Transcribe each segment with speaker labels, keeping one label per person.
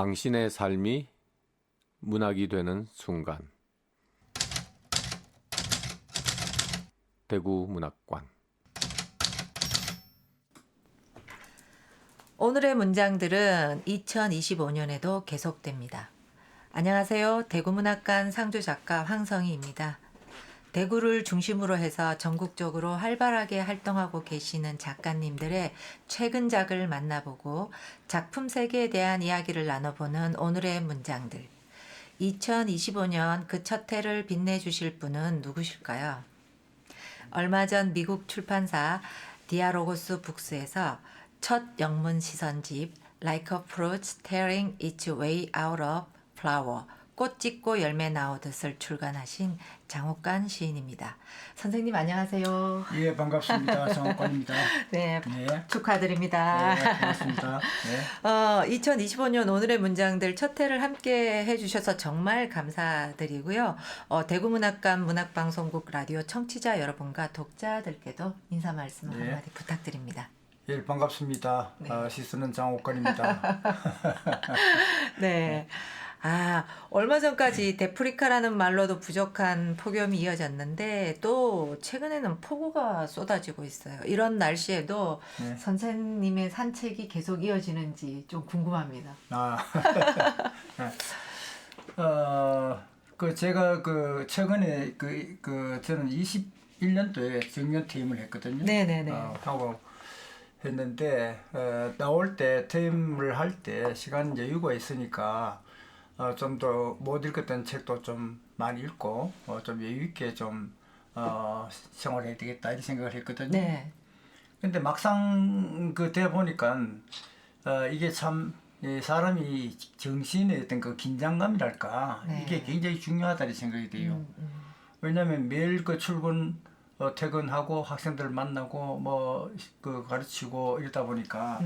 Speaker 1: 당신의 삶이 문학이 되는 순간. 대구 문학관.
Speaker 2: 오늘의 문장들은 2025년에도 계속됩니다. 안녕하세요. 대구문학관 상주작가 황성희입니다. 대구를 중심으로 해서 전국적으로 활발하게 활동하고 계시는 작가님들의 최근작을 만나보고 작품 세계에 대한 이야기를 나눠보는 오늘의 문장들. 2025년 그 첫 해를 빛내주실 분은 누구실까요? 얼마 전 미국 출판사 디아로고스 북스에서 첫 영문 시선집 Like a Fruit Tearing Its Way Out of Flower, 꽃 찢고 열매 나오듯을 출간하신 장옥관 시인입니다. 선생님 안녕하세요.
Speaker 3: 예, 반갑습니다. 장옥관입니다.
Speaker 2: 네,
Speaker 3: 네.
Speaker 2: 축하드립니다.
Speaker 3: 네, 반갑습니다. 네.
Speaker 2: 2025년 오늘의 문장들 첫 회를 함께 해주셔서 정말 감사드리고요. 대구문학관 문학방송국 라디오 청취자 여러분과 독자들께도 인사 말씀
Speaker 3: 네.
Speaker 2: 한마디 부탁드립니다.
Speaker 3: 예, 반갑습니다.
Speaker 2: 네.
Speaker 3: 시스는 장옥관입니다.
Speaker 2: 네. 얼마 전까지 데프리카라는 말로도 부족한 폭염이 이어졌는데 또 최근에는 폭우가 쏟아지고 있어요. 이런 날씨에도
Speaker 3: 네.
Speaker 2: 선생님의 산책이 계속 이어지는지 좀 궁금합니다.
Speaker 3: 제가 최근에 저는 21년도에 정년 퇴임을 했거든요.
Speaker 2: 네네네.
Speaker 3: 하고 했는데 나올 때 퇴임을 할 때 시간 여유가 있으니까 좀 더 못 읽었던 책도 좀 많이 읽고 좀 여유 있게 좀 생활해야 되겠다 이런 생각을 했거든요.
Speaker 2: 네.
Speaker 3: 근데 막상 돼 보니까 이게 참 사람이 정신의 어떤 그 긴장감이랄까
Speaker 2: 네.
Speaker 3: 이게 굉장히 중요하다는 생각이 돼요. 왜냐하면 매일 출근 퇴근하고 학생들 만나고 가르치고 이러다 보니까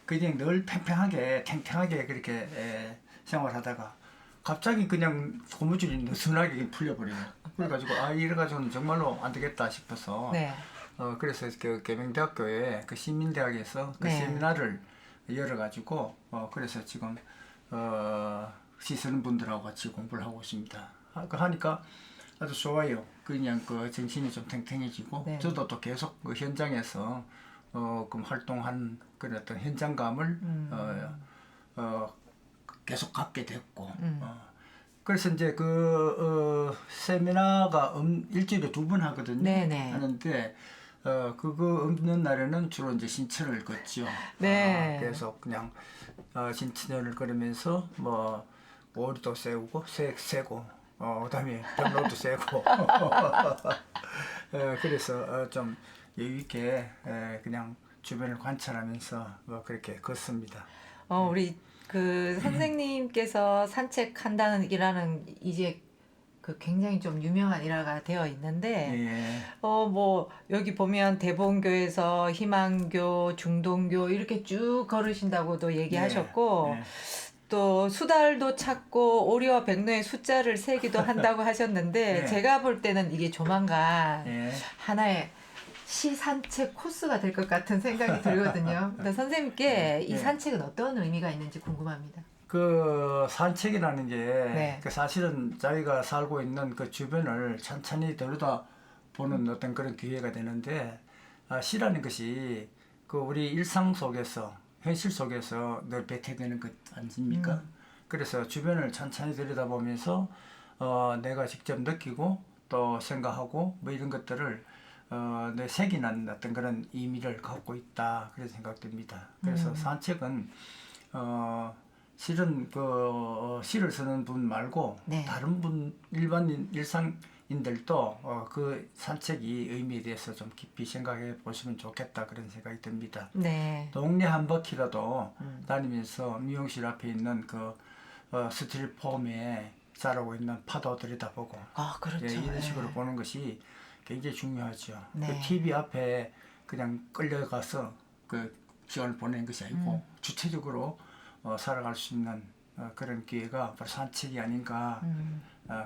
Speaker 3: 그냥 늘 팽팽하게 탱탱하게 그렇게 생활하다가 갑자기 그냥 고무줄이 느슨하게 풀려버려요. 그래가지고 이래가지고는 정말로 안 되겠다 싶어서
Speaker 2: 네.
Speaker 3: 그래서 계명대학교에 시민대학에서
Speaker 2: 네.
Speaker 3: 세미나를 열어가지고 그래서 지금 시 쓰는 분들하고 같이 공부를 하고 있습니다. 하니까 아주 좋아요. 그냥 정신이 좀 탱탱해지고
Speaker 2: 네.
Speaker 3: 저도 또 계속 현장에서 활동한 그런 어떤 현장감을 계속 갖게 됐고 그래서 이제 세미나가 일주일에 2번 하거든요.
Speaker 2: 네네.
Speaker 3: 하는데 그거 없는 날에는 주로 이제 신천을 걷죠.
Speaker 2: 네.
Speaker 3: 그래서 그냥 신천을 걸으면서 오리도 세우고 세고 그다음에 병로도 세고 그래서 좀 여유 있게 그냥 주변을 관찰하면서 그렇게 걷습니다.
Speaker 2: 우리 선생님께서 산책한다는 일화는 이제 굉장히 좀 유명한 일화가 되어 있는데,
Speaker 3: 예.
Speaker 2: 여기 보면 대본교에서 희망교, 중동교 이렇게 쭉 걸으신다고도 얘기하셨고,
Speaker 3: 네.
Speaker 2: 또 수달도 찾고 오리와 백로의 숫자를 세기도 한다고 하셨는데,
Speaker 3: 네.
Speaker 2: 제가 볼 때는 이게 조만간
Speaker 3: 예.
Speaker 2: 하나의 시 산책 코스가 될 것 같은 생각이 들거든요. 근데 선생님께 이
Speaker 3: 네.
Speaker 2: 산책은 어떤 의미가 있는지 궁금합니다.
Speaker 3: 산책이라는 게
Speaker 2: 네.
Speaker 3: 사실은 자기가 살고 있는 그 주변을 천천히 들여다보는 어떤 그런 기회가 되는데 시라는 것이 우리 일상 속에서 현실 속에서 늘 배태되는 것 아닙니까? 그래서 주변을 천천히 들여다보면서 내가 직접 느끼고 또 생각하고 이런 것들을 내 색이난 어떤 그런 의미를 갖고 있다 그런 생각됩니다. 그래서 산책은 실은 시를 쓰는 분 말고
Speaker 2: 네.
Speaker 3: 다른 분 일반인 일상인들도 그 산책이 의미에 대해서 좀 깊이 생각해 보시면 좋겠다 그런 생각이 듭니다.
Speaker 2: 네.
Speaker 3: 동네 한 바퀴라도 다니면서 미용실 앞에 있는 스틸폼에 자라고 있는 파도 들여다보고
Speaker 2: 그렇죠.
Speaker 3: 이런 식으로
Speaker 2: 네.
Speaker 3: 보는 것이 굉장히 중요하죠.
Speaker 2: 네.
Speaker 3: TV 앞에 그냥 끌려가서 시간을 보내는 것이 아니고 주체적으로 살아갈 수 있는 그런 기회가 바로 산책이 아닌가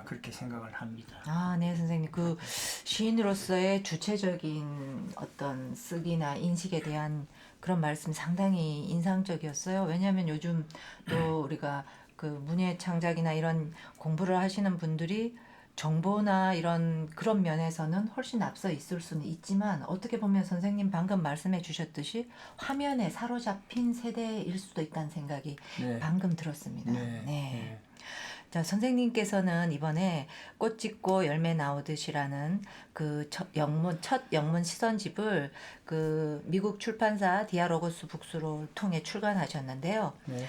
Speaker 3: 그렇게 생각을 합니다.
Speaker 2: 아, 네, 선생님. 그 시인으로서의 주체적인 어떤 쓰기나 인식에 대한 그런 말씀 상당히 인상적이었어요. 왜냐하면 요즘 또 우리가 그 문예 창작이나 이런 공부를 하시는 분들이 정보나 이런 그런 면에서는 훨씬 앞서 있을 수는 있지만 어떻게 보면 선생님 방금 말씀해 주셨듯이 화면에 사로잡힌 세대일 수도 있다는 생각이
Speaker 3: 네.
Speaker 2: 방금 들었습니다.
Speaker 3: 네.
Speaker 2: 네. 자, 선생님께서는 이번에 꽃 짓고 열매 나오듯이라는 그 첫 영문 시선집을 그 미국 출판사 디아로고스 북스를 통해 출간하셨는데요.
Speaker 3: 네.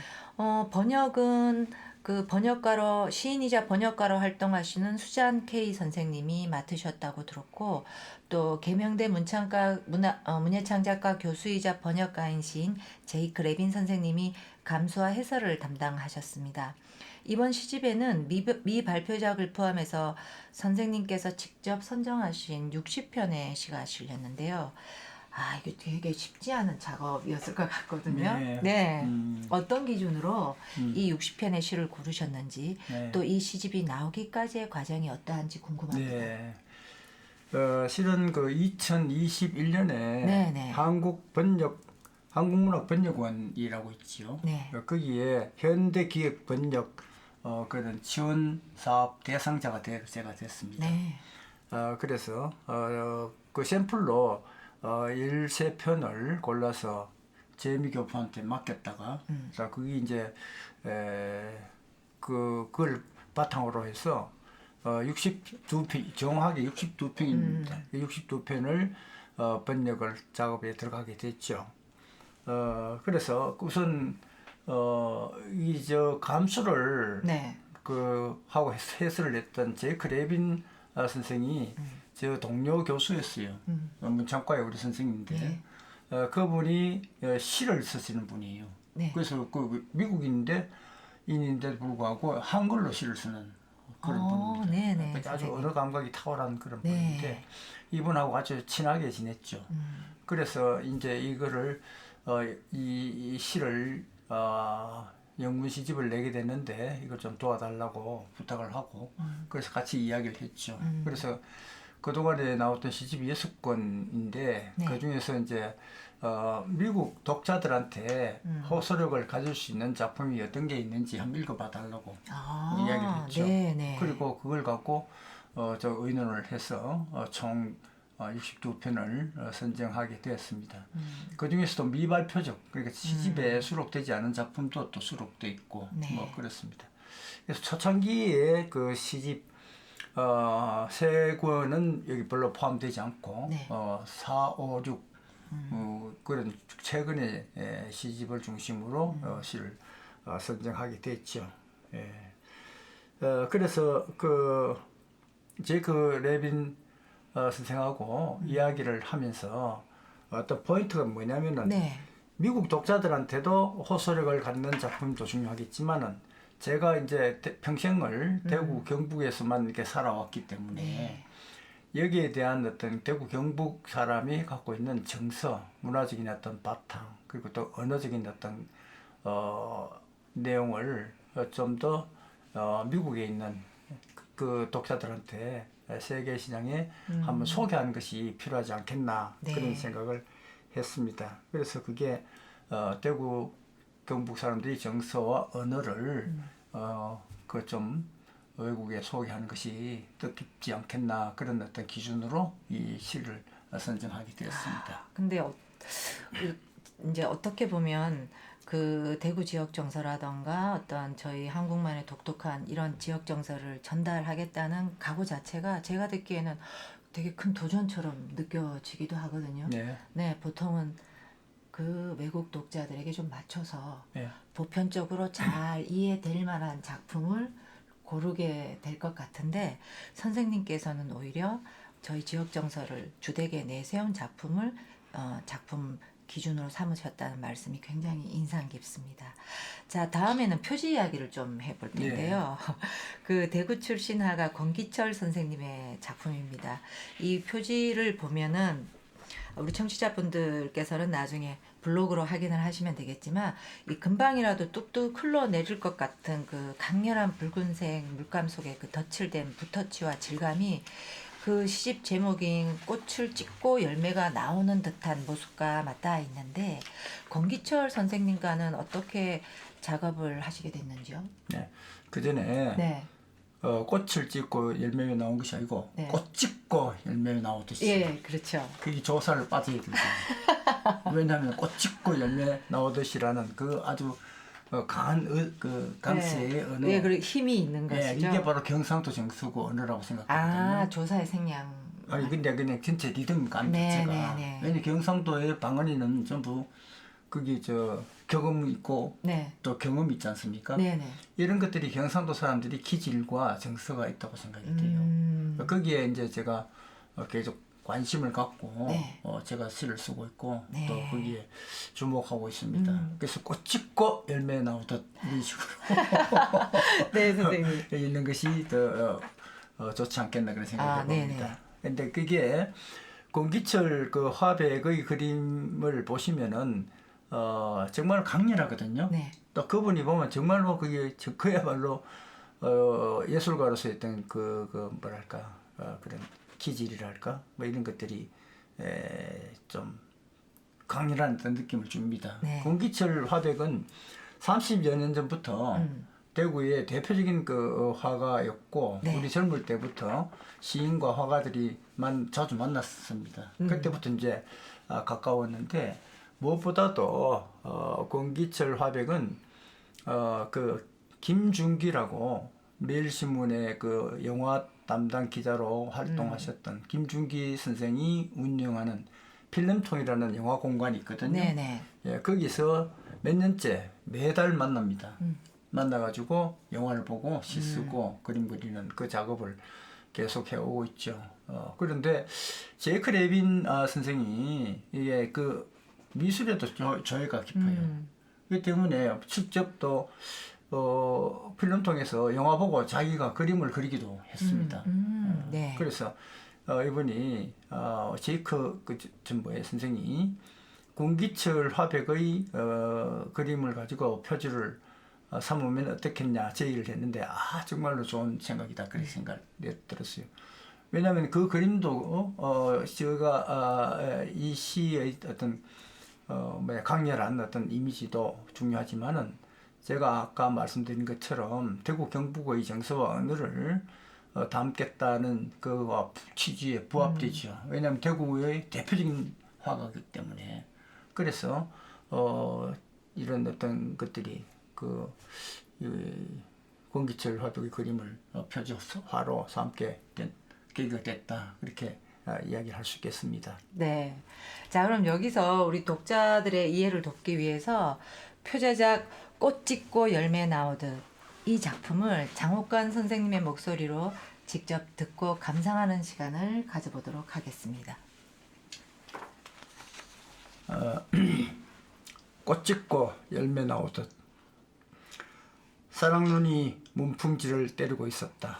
Speaker 2: 번역은 그 번역가로 시인이자 번역가로 활동하시는 수잔 K 선생님이 맡으셨다고 들었고 또 계명대 문예창작과 교수이자 번역가인 시인 제이크 레빈 선생님이 감수와 해설을 담당하셨습니다. 이번 시집에는 미발표작을 포함해서 선생님께서 직접 선정하신 60편의 시가 실렸는데요. 아, 이게 되게 쉽지 않은 작업이었을 것 같거든요.
Speaker 3: 네.
Speaker 2: 네. 어떤 기준으로 이
Speaker 3: 음.
Speaker 2: 60편의 시를 고르셨는지
Speaker 3: 네.
Speaker 2: 또 이 시집이 나오기까지의 과정이 어떠한지 궁금합니다.
Speaker 3: 네. 실은 그 2021년에
Speaker 2: 네, 네.
Speaker 3: 한국문학번역원이라고 있지요.
Speaker 2: 네.
Speaker 3: 거기에 현대기획번역 그런 지원 사업 대상자가 제가 됐습니다.
Speaker 2: 네.
Speaker 3: 그래서 그 샘플로 13편을 골라서 재미 교포한테 맡겼다가 자 그게 이제 그걸 바탕으로 해서 62편 정확하게 62편입니다. 62편을 번역을 작업에 들어가게 됐죠. 그래서 우선 이 저 감수를
Speaker 2: 네.
Speaker 3: 그 하고 해설을 했던 제이크 레빈 선생이 저 동료 교수였어요. 문창과의 우리 선생님인데
Speaker 2: 네.
Speaker 3: 그분이 시를 쓰시는 분이에요.
Speaker 2: 네.
Speaker 3: 그래서 그 미국인인데 불구하고 한글로 시를 쓰는 그런 분입니다.
Speaker 2: 네네,
Speaker 3: 아주
Speaker 2: 선생님.
Speaker 3: 언어 감각이 탁월한 그런
Speaker 2: 네.
Speaker 3: 분인데 이분하고 아주 친하게 지냈죠. 그래서 이제 이거를 이 시를 영문 시집을 내게 됐는데 이걸 좀 도와달라고 부탁을 하고 그래서 같이 이야기를 했죠. 그래서 그동안에 나왔던 시집이 6권인데
Speaker 2: 네.
Speaker 3: 그 중에서 이제 미국 독자들한테 호소력을 가질 수 있는 작품이 어떤 게 있는지 한번 읽어봐 달라고 이야기를 했죠.
Speaker 2: 네네.
Speaker 3: 그리고 그걸 갖고 저 의논을 해서 총 62편을 선정하게 되었습니다. 그 중에서도 미발표적, 그러니까 시집에 수록되지 않은 작품도 또 수록돼 있고
Speaker 2: 네.
Speaker 3: 뭐 그렇습니다. 그래서 초창기에 그 시집 세 권은 여기 별로 포함되지 않고
Speaker 2: 네.
Speaker 3: 4, 5, 6 그런 최근의 시집을 중심으로 시를 선정하게 됐죠. 예. 그래서 그 제이크 레빈 선생하고 이야기를 하면서 어떤 포인트가 뭐냐면은
Speaker 2: 네.
Speaker 3: 미국 독자들한테도 호소력을 갖는 작품도 중요하겠지만은 제가 이제 평생을 대구 경북에서만 이렇게 살아왔기 때문에
Speaker 2: 네.
Speaker 3: 여기에 대한 어떤 대구 경북 사람이 갖고 있는 정서, 문화적인 어떤 바탕 그리고 또 언어적인 어떤 내용을 좀 더 미국에 있는 그 독자들한테 세계 시장에 한번 소개하는 것이 필요하지 않겠나
Speaker 2: 네.
Speaker 3: 그런 생각을 했습니다. 그래서 그게 대구 경북 사람들이 정서와 언어를 그 좀 외국에 소개하는 것이 뜻깊지 않겠나 그런 어떤 기준으로 이 시를 선정하게 되었습니다.
Speaker 2: 근데 이제 어떻게 보면 그 대구 지역 정서라던가 어떤 저희 한국만의 독특한 이런 지역 정서를 전달하겠다는 각오 자체가 제가 듣기에는 되게 큰 도전처럼 느껴지기도 하거든요.
Speaker 3: 네.
Speaker 2: 네, 보통은 그 외국 독자들에게 좀 맞춰서
Speaker 3: 네.
Speaker 2: 보편적으로 잘 이해될 만한 작품을 고르게 될 것 같은데 선생님께서는 오히려 저희 지역 정서를 주되게 내세운 작품을 작품 기준으로 삼으셨다는 말씀이 굉장히 인상 깊습니다. 자, 다음에는 표지 이야기를 좀 해볼 텐데요. 그 대구 출신 화가 권기철 선생님의 작품입니다. 이 표지를 보면은 우리 청취자분들께서는 나중에 블로그로 확인을 하시면 되겠지만 이 금방이라도 뚝뚝 흘러내릴 것 같은 그 강렬한 붉은색 물감 속에 그 덧칠된 붓터치와 질감이 그 시집 제목인 꽃을 찍고 열매가 나오는 듯한 모습과 맞닿아 있는데 권기철 선생님과는 어떻게 작업을 하시게 됐는지요?
Speaker 3: 네. 그 전에
Speaker 2: 네.
Speaker 3: 꽃을 찍고 열매가 나온 것이 아니고
Speaker 2: 네.
Speaker 3: 꽃 찍고 열매가 나오듯이
Speaker 2: 예, 그렇죠.
Speaker 3: 그게 조사를 빠져야 되죠. 왜냐하면 꽃 찍고 열매 나오듯이라는 그 아주 강한 그 강세의 언어.
Speaker 2: 예, 그리고 힘이 있는
Speaker 3: 예,
Speaker 2: 것이죠.
Speaker 3: 이게 바로 경상도 정서고 언어라고 생각하거든요.
Speaker 2: 아, 조사의 생량.
Speaker 3: 아니 근데 그냥 전체 리듬감
Speaker 2: 네,
Speaker 3: 자체가
Speaker 2: 네, 네.
Speaker 3: 왜냐 경상도의 방언이는 전부 그게 저 경험 있고
Speaker 2: 네.
Speaker 3: 또 경험이 있지 않습니까?
Speaker 2: 네, 네.
Speaker 3: 이런 것들이 경상도 사람들이 기질과 정서가 있다고 생각이 돼요. 거기에 이제 제가 계속 관심을 갖고
Speaker 2: 네.
Speaker 3: 제가 시를 쓰고 있고
Speaker 2: 네.
Speaker 3: 또 거기에 주목하고 있습니다. 그래서 꽃 찍고 열매 나오듯 이런 식으로
Speaker 2: 네, 선생님.
Speaker 3: 있는 것이 더 좋지 않겠나 그런 생각을 해봅니다. 근데 그게 권기철 그 화백의 그림을 보시면은 정말 강렬하거든요.
Speaker 2: 네.
Speaker 3: 또 그분이 보면 정말로 그게 그야말로 예술가로서 했던 그 뭐랄까 그런 기질이랄까 뭐 이런 것들이 좀 강렬한 어떤 느낌을 줍니다.
Speaker 2: 네.
Speaker 3: 권기철 화백은 30여 년 전부터 대구의 대표적인 그 화가였고
Speaker 2: 네.
Speaker 3: 우리 젊을 때부터 시인과 화가들이 자주 만났습니다. 그때부터 이제 가까웠는데 무엇보다도 권기철 화백은 그 김준기라고 매일신문의 그 영화 담당 기자로 활동하셨던 김준기 선생이 운영하는 필름통이라는 영화 공간이 있거든요.
Speaker 2: 네네.
Speaker 3: 예, 거기서 몇 년째 매달 만납니다. 만나가지고 영화를 보고 시 쓰고 그림 그리는 그 작업을 계속 해오고 있죠. 그런데 제이크 레빈 선생이 이게 그 미술에도 조예가 깊어요. 그렇기 때문에 직접 또 필름통에서 영화 보고 자기가 그림을 그리기도 했습니다.
Speaker 2: 네.
Speaker 3: 그래서 이분이 제이크 그 전부의 선생이 권기철 화백의 그림을 가지고 표지를 삼으면 어떻겠냐 제의를 했는데 정말로 좋은 생각이다 그렇게 생각이 들었어요. 왜냐하면 그 그림도 제가 이 시의 어떤 강렬한 어떤 이미지도 중요하지만은 제가 아까 말씀드린 것처럼 대구 경북의 정서와 언어를 담겠다는 그와 취지에 부합되죠. 왜냐하면 대구의 대표적인 화가이기 때문에. 그래서 이런 어떤 것들이 권기철 화백의 그림을 표지화로 삼게 된 계기가 됐다. 그렇게 이야기를 할 수 있겠습니다.
Speaker 2: 네. 자, 그럼 여기서 우리 독자들의 이해를 돕기 위해서 표제작 꽃 찍고 열매 나오듯 이 작품을 장옥관 선생님의 목소리로 직접 듣고 감상하는 시간을 가져보도록 하겠습니다.
Speaker 3: 꽃 찍고 열매 나오듯 사랑눈이 문풍지를 때리고 있었다.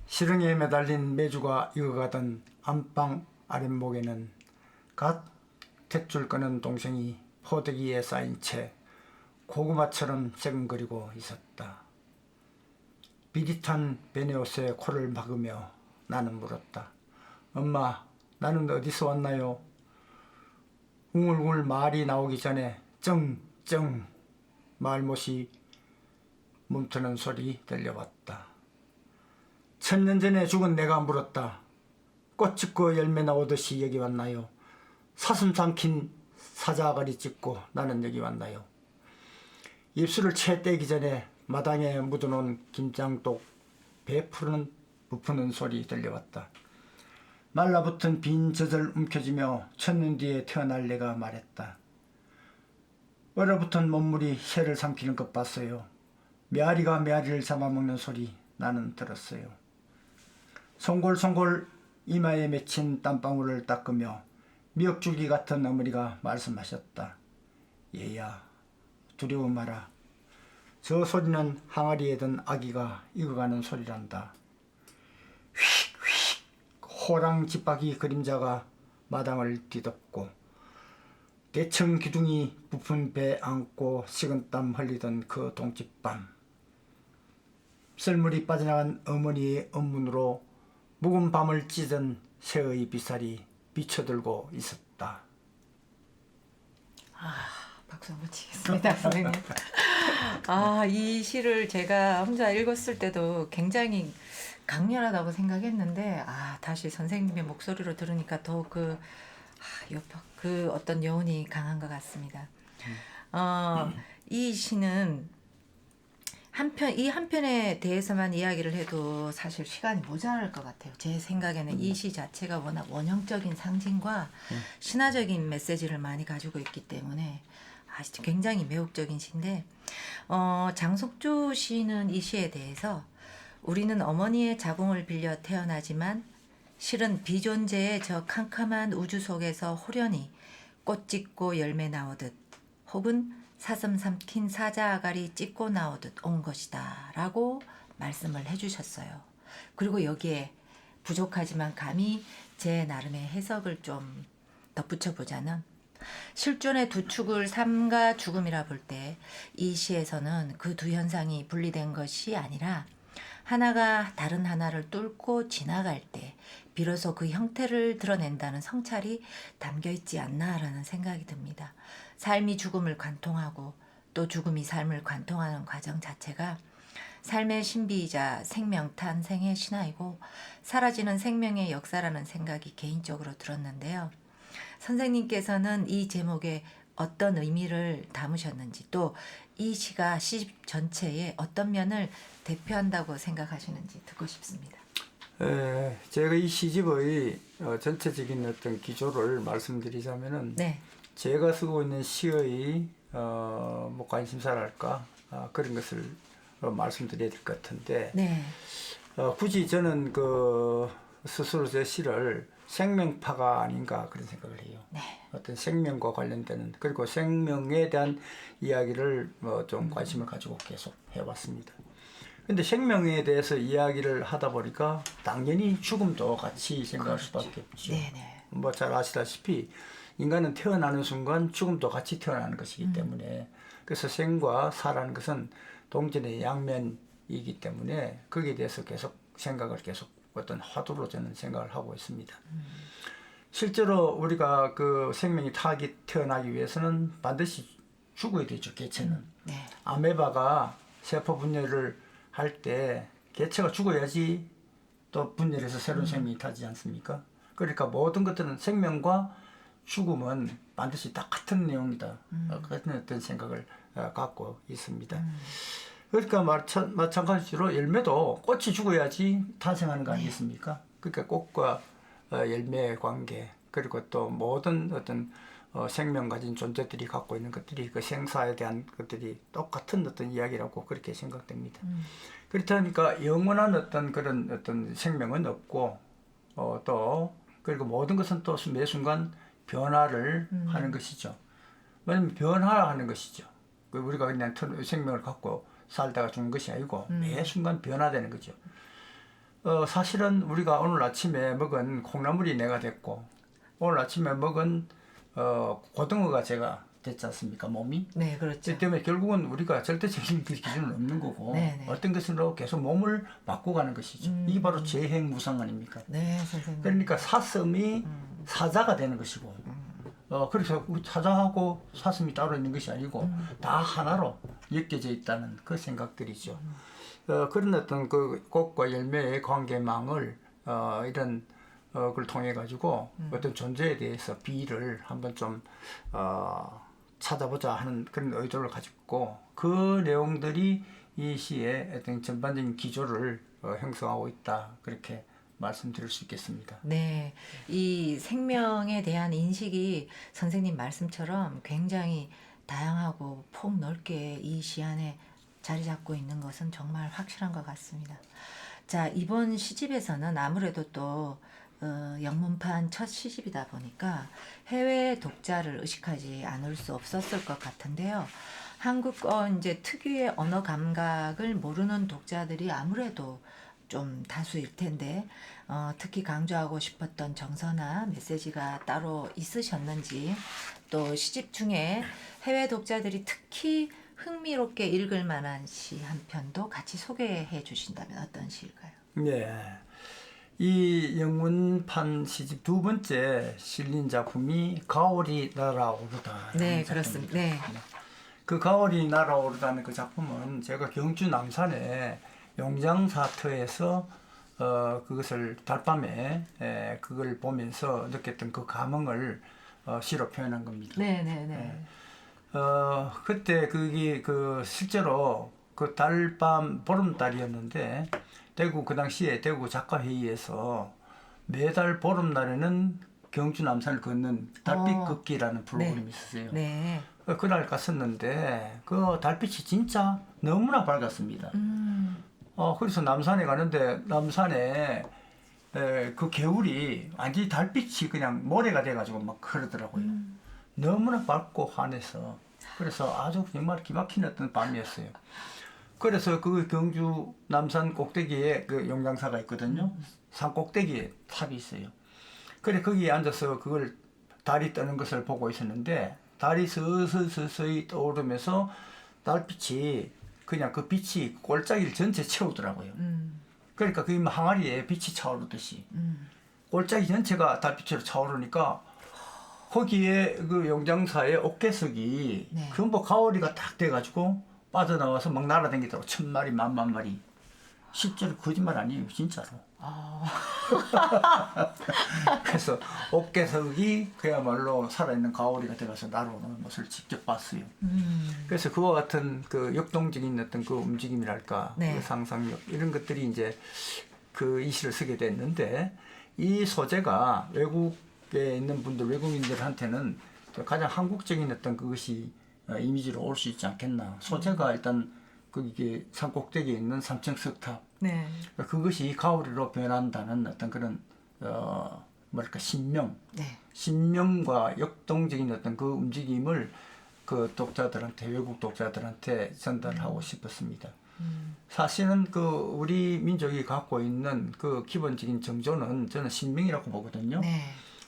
Speaker 3: 시릉에 매달린 메주가 익어가던 안방 아랫목에는 갓 탯줄 끄는 동생이 포대기에 쌓인 채 고구마처럼 새근거리고 있었다. 비릿한 베네옷에 코를 막으며 나는 물었다. 엄마, 나는 어디서 왔나요? 웅울웅울 말이 나오기 전에 쩡쩡 말못이 멈추는 소리 들려왔다. 1000년 전에 죽은 내가 물었다. 꽃 찍고 열매 나오듯이 여기 왔나요? 사슴 삼킨 사자아가리 찍고 나는 여기 왔나요? 입술을 채 떼기 전에 마당에 묻어놓은 김장독 배 부푸는 소리 들려왔다. 말라붙은 빈 젖을 움켜쥐며 1000년 뒤에 태어날 내가 말했다. 얼어붙은 몸물이 새를 삼키는 것 봤어요. 메아리가 메아리를 잡아먹는 소리 나는 들었어요. 송골송골 이마에 맺힌 땀방울을 닦으며 미역줄기 같은 어머니가 말씀하셨다. 얘야, 두려워 마라. 저 소리는 항아리에 든 아기가 익어가는 소리란다. 휙휙 호랑 지팡이 그림자가 마당을 뒤덮고 대청 기둥이 부푼 배 안고 식은땀 흘리던 그 동짓밤, 썰물이 빠져나간 어머니의 업문으로 묵은 밤을 찢은 새의 비살이 비쳐들고 있었다.
Speaker 2: 박수 한번 치겠습니다, 선생님. 이 시를 제가 혼자 읽었을 때도 굉장히 강렬하다고 생각했는데, 다시 선생님의 목소리로 들으니까 더 그 어떤 여운이 강한 것 같습니다. 이 시는 이 한 편에 대해서만 이야기를 해도 사실 시간이 모자랄 것 같아요. 제 생각에는 이 시 자체가 워낙 원형적인 상징과 신화적인 메시지를 많이 가지고 있기 때문에 굉장히 매혹적인 시인데, 장석주 시인은 이 시에 대해서 우리는 어머니의 자궁을 빌려 태어나지만 실은 비존재의 저 캄캄한 우주 속에서 호련히 꽃 찢고 열매 나오듯 혹은 사슴 삼킨 사자 아가리 찢고 나오듯 온 것이다 라고 말씀을 해주셨어요. 그리고 여기에 부족하지만 감히 제 나름의 해석을 좀 덧붙여보자면, 실존의 두 축을 삶과 죽음이라 볼 때 이 시에서는 그 두 현상이 분리된 것이 아니라 하나가 다른 하나를 뚫고 지나갈 때 비로소 그 형태를 드러낸다는 성찰이 담겨 있지 않나라는 생각이 듭니다. 삶이 죽음을 관통하고 또 죽음이 삶을 관통하는 과정 자체가 삶의 신비이자 생명 탄생의 신화이고 사라지는 생명의 역사라는 생각이 개인적으로 들었는데요. 선생님께서는 이 제목에 어떤 의미를 담으셨는지, 또 이 시가 시 전체의 어떤 면을 대표한다고 생각하시는지 듣고 싶습니다.
Speaker 3: 제가 이 시집의 전체적인 어떤 기조를 말씀드리자면은,
Speaker 2: 네.
Speaker 3: 제가 쓰고 있는 시의 뭐 관심사랄까 그런 것을 말씀드려야 될 것 같은데,
Speaker 2: 네.
Speaker 3: 굳이 저는 스스로 제 시를 생명파가 아닌가 그런 생각을 해요.
Speaker 2: 네.
Speaker 3: 어떤 생명과 관련되는, 그리고 생명에 대한 이야기를 좀 관심을 가지고 계속 해왔습니다. 근데 생명에 대해서 이야기를 하다 보니까 당연히 죽음도 같이 생각할 수밖에 없죠.
Speaker 2: 네네.
Speaker 3: 뭐 잘 아시다시피 인간은 태어나는 순간 죽음도 같이 태어나는 것이기 때문에, 그래서 생과 사라는 것은 동전의 양면이기 때문에 거기에 대해서 계속 생각을 어떤 화두로 저는 생각을 하고 있습니다. 실제로 우리가 그 생명이 태어나기 위해서는 반드시 죽어야 되죠, 개체는.
Speaker 2: 네.
Speaker 3: 아메바가 세포 분열을 할 때 개체가 죽어야지 또 분열해서 새로운 생명이 타지 않습니까? 그러니까 모든 것들은 생명과 죽음은 반드시 다 같은 내용이다. 같은 어떤 생각을 갖고 있습니다. 그러니까 마찬가지로 열매도 꽃이 죽어야지 탄생하는 거 아니겠습니까? 그러니까 꽃과 열매의 관계, 그리고 또 모든 어떤 생명 가진 존재들이 갖고 있는 것들이 그 생사에 대한 것들이 똑같은 어떤 이야기라고 그렇게 생각됩니다. 그렇다니까 영원한 어떤 그런 어떤 생명은 없고, 또 그리고 모든 것은 또 매 순간 변화를 하는 것이죠. 왜냐면 변화하는 것이죠. 우리가 그냥 생명을 갖고 살다가 죽는 것이 아니고 매 순간 변화되는 거죠. 사실은 우리가 오늘 아침에 먹은 콩나물이 내가 됐고, 오늘 아침에 먹은 고등어가 제가 됐지 않습니까, 몸이?
Speaker 2: 네, 그렇죠.
Speaker 3: 그렇기 때문에 결국은 우리가 절대적인 그 기준은 없는 거고,
Speaker 2: 네네.
Speaker 3: 어떤 것으로 계속 몸을 바꿔가는 것이죠. 이게 바로 재행무상 아닙니까?
Speaker 2: 네, 선생님.
Speaker 3: 그러니까 사슴이 사자가 되는 것이고, 그래서 사자하고 사슴이 따로 있는 것이 아니고 다 하나로 엮여져 있다는 그 생각들이죠. 그런 어떤 그 꽃과 열매의 관계망을 이런 걸 통해 가지고 어떤 존재에 대해서 비를 한번 좀 찾아보자 하는 그런 의도를 가지고, 그 내용들이 이 시의 어떤 전반적인 기조를 형성하고 있다, 그렇게 말씀드릴 수 있겠습니다.
Speaker 2: 네, 이 생명에 대한 인식이 선생님 말씀처럼 굉장히 다양하고 폭 넓게 이 시 안에 자리 잡고 있는 것은 정말 확실한 것 같습니다. 자, 이번 시집에서는 아무래도 또 영문판 첫 시집이다 보니까 해외 독자를 의식하지 않을 수 없었을 것 같은데요. 한국어 이제 특유의 언어 감각을 모르는 독자들이 아무래도 좀 다수일 텐데, 특히 강조하고 싶었던 정서나 메시지가 따로 있으셨는지, 또 시집 중에 해외 독자들이 특히 흥미롭게 읽을 만한 시 한 편도 같이 소개해 주신다면 어떤 시일까요?
Speaker 3: 네. 이 영문판 시집 두 번째 실린 작품이 가을이 날아오르다.
Speaker 2: 네, 그렇습니다. 네.
Speaker 3: 그 가을이 날아오르다는 그 작품은 제가 경주 남산의 용장사터에서 그것을 달밤에 그걸 보면서 느꼈던 그 감흥을 시로 표현한 겁니다.
Speaker 2: 네, 네, 네.
Speaker 3: 그때 그게 실제로 그 달밤 보름달이었는데 대구 그 당시에 대구 작가회의에서 매달 보름날에는 경주 남산을 걷는 달빛 걷기라는 프로그램이 있었어요.
Speaker 2: 네.
Speaker 3: 그날 갔었는데 그 달빛이 진짜 너무나 밝았습니다. 그래서 남산에 가는데 남산에 그 개울이 완전히 달빛이 그냥 모래가 돼가지고 막 흐르더라고요. 너무나 밝고 환해서 그래서 아주 정말 기막힌 어떤 밤이었어요. 그래서 그 경주 남산 꼭대기에 그 용장사가 있거든요. 산 꼭대기에 탑이 있어요. 그래 거기에 앉아서 그걸 달이 뜨는 것을 보고 있었는데 달이 서서히 떠오르면서 달빛이 그냥 그 빛이 골짜기를 전체 채우더라고요. 그러니까 그 항아리에 빛이 차오르듯이 골짜기 전체가 달빛으로 차오르니까 거기에 그 용장사의 옥계석이
Speaker 2: 네.
Speaker 3: 그 가오리가 딱 돼가지고 빠져나와서 막 날아다니더라고. 1000마리, 10,000마리. 실제로 거짓말 아니에요, 진짜로. 그래서 옥계석이 그야말로 살아있는 가오리가 돼가서 날아오는 것을 직접 봤어요. 그래서 그와 같은 그 역동적인 어떤 그 움직임이랄까,
Speaker 2: 네.
Speaker 3: 그 상상력 이런 것들이 이제 그 이 시를 쓰게 됐는데 이 소재가 외국에 있는 분들, 외국인들한테는 가장 한국적인 어떤 그것이 이미지로 올 수 있지 않겠나. 소재가 일단 그게 산 꼭대기에 있는 3층 석탑.
Speaker 2: 네.
Speaker 3: 그것이 가오리로 변한다는 어떤 그런 뭐랄까 신명,
Speaker 2: 네.
Speaker 3: 신명과 역동적인 어떤 그 움직임을 그 독자들한테 외국 독자들한테 전달하고 싶었습니다. 사실은 그 우리 민족이 갖고 있는 그 기본적인 정조는 저는 신명이라고 보거든요.
Speaker 2: 네.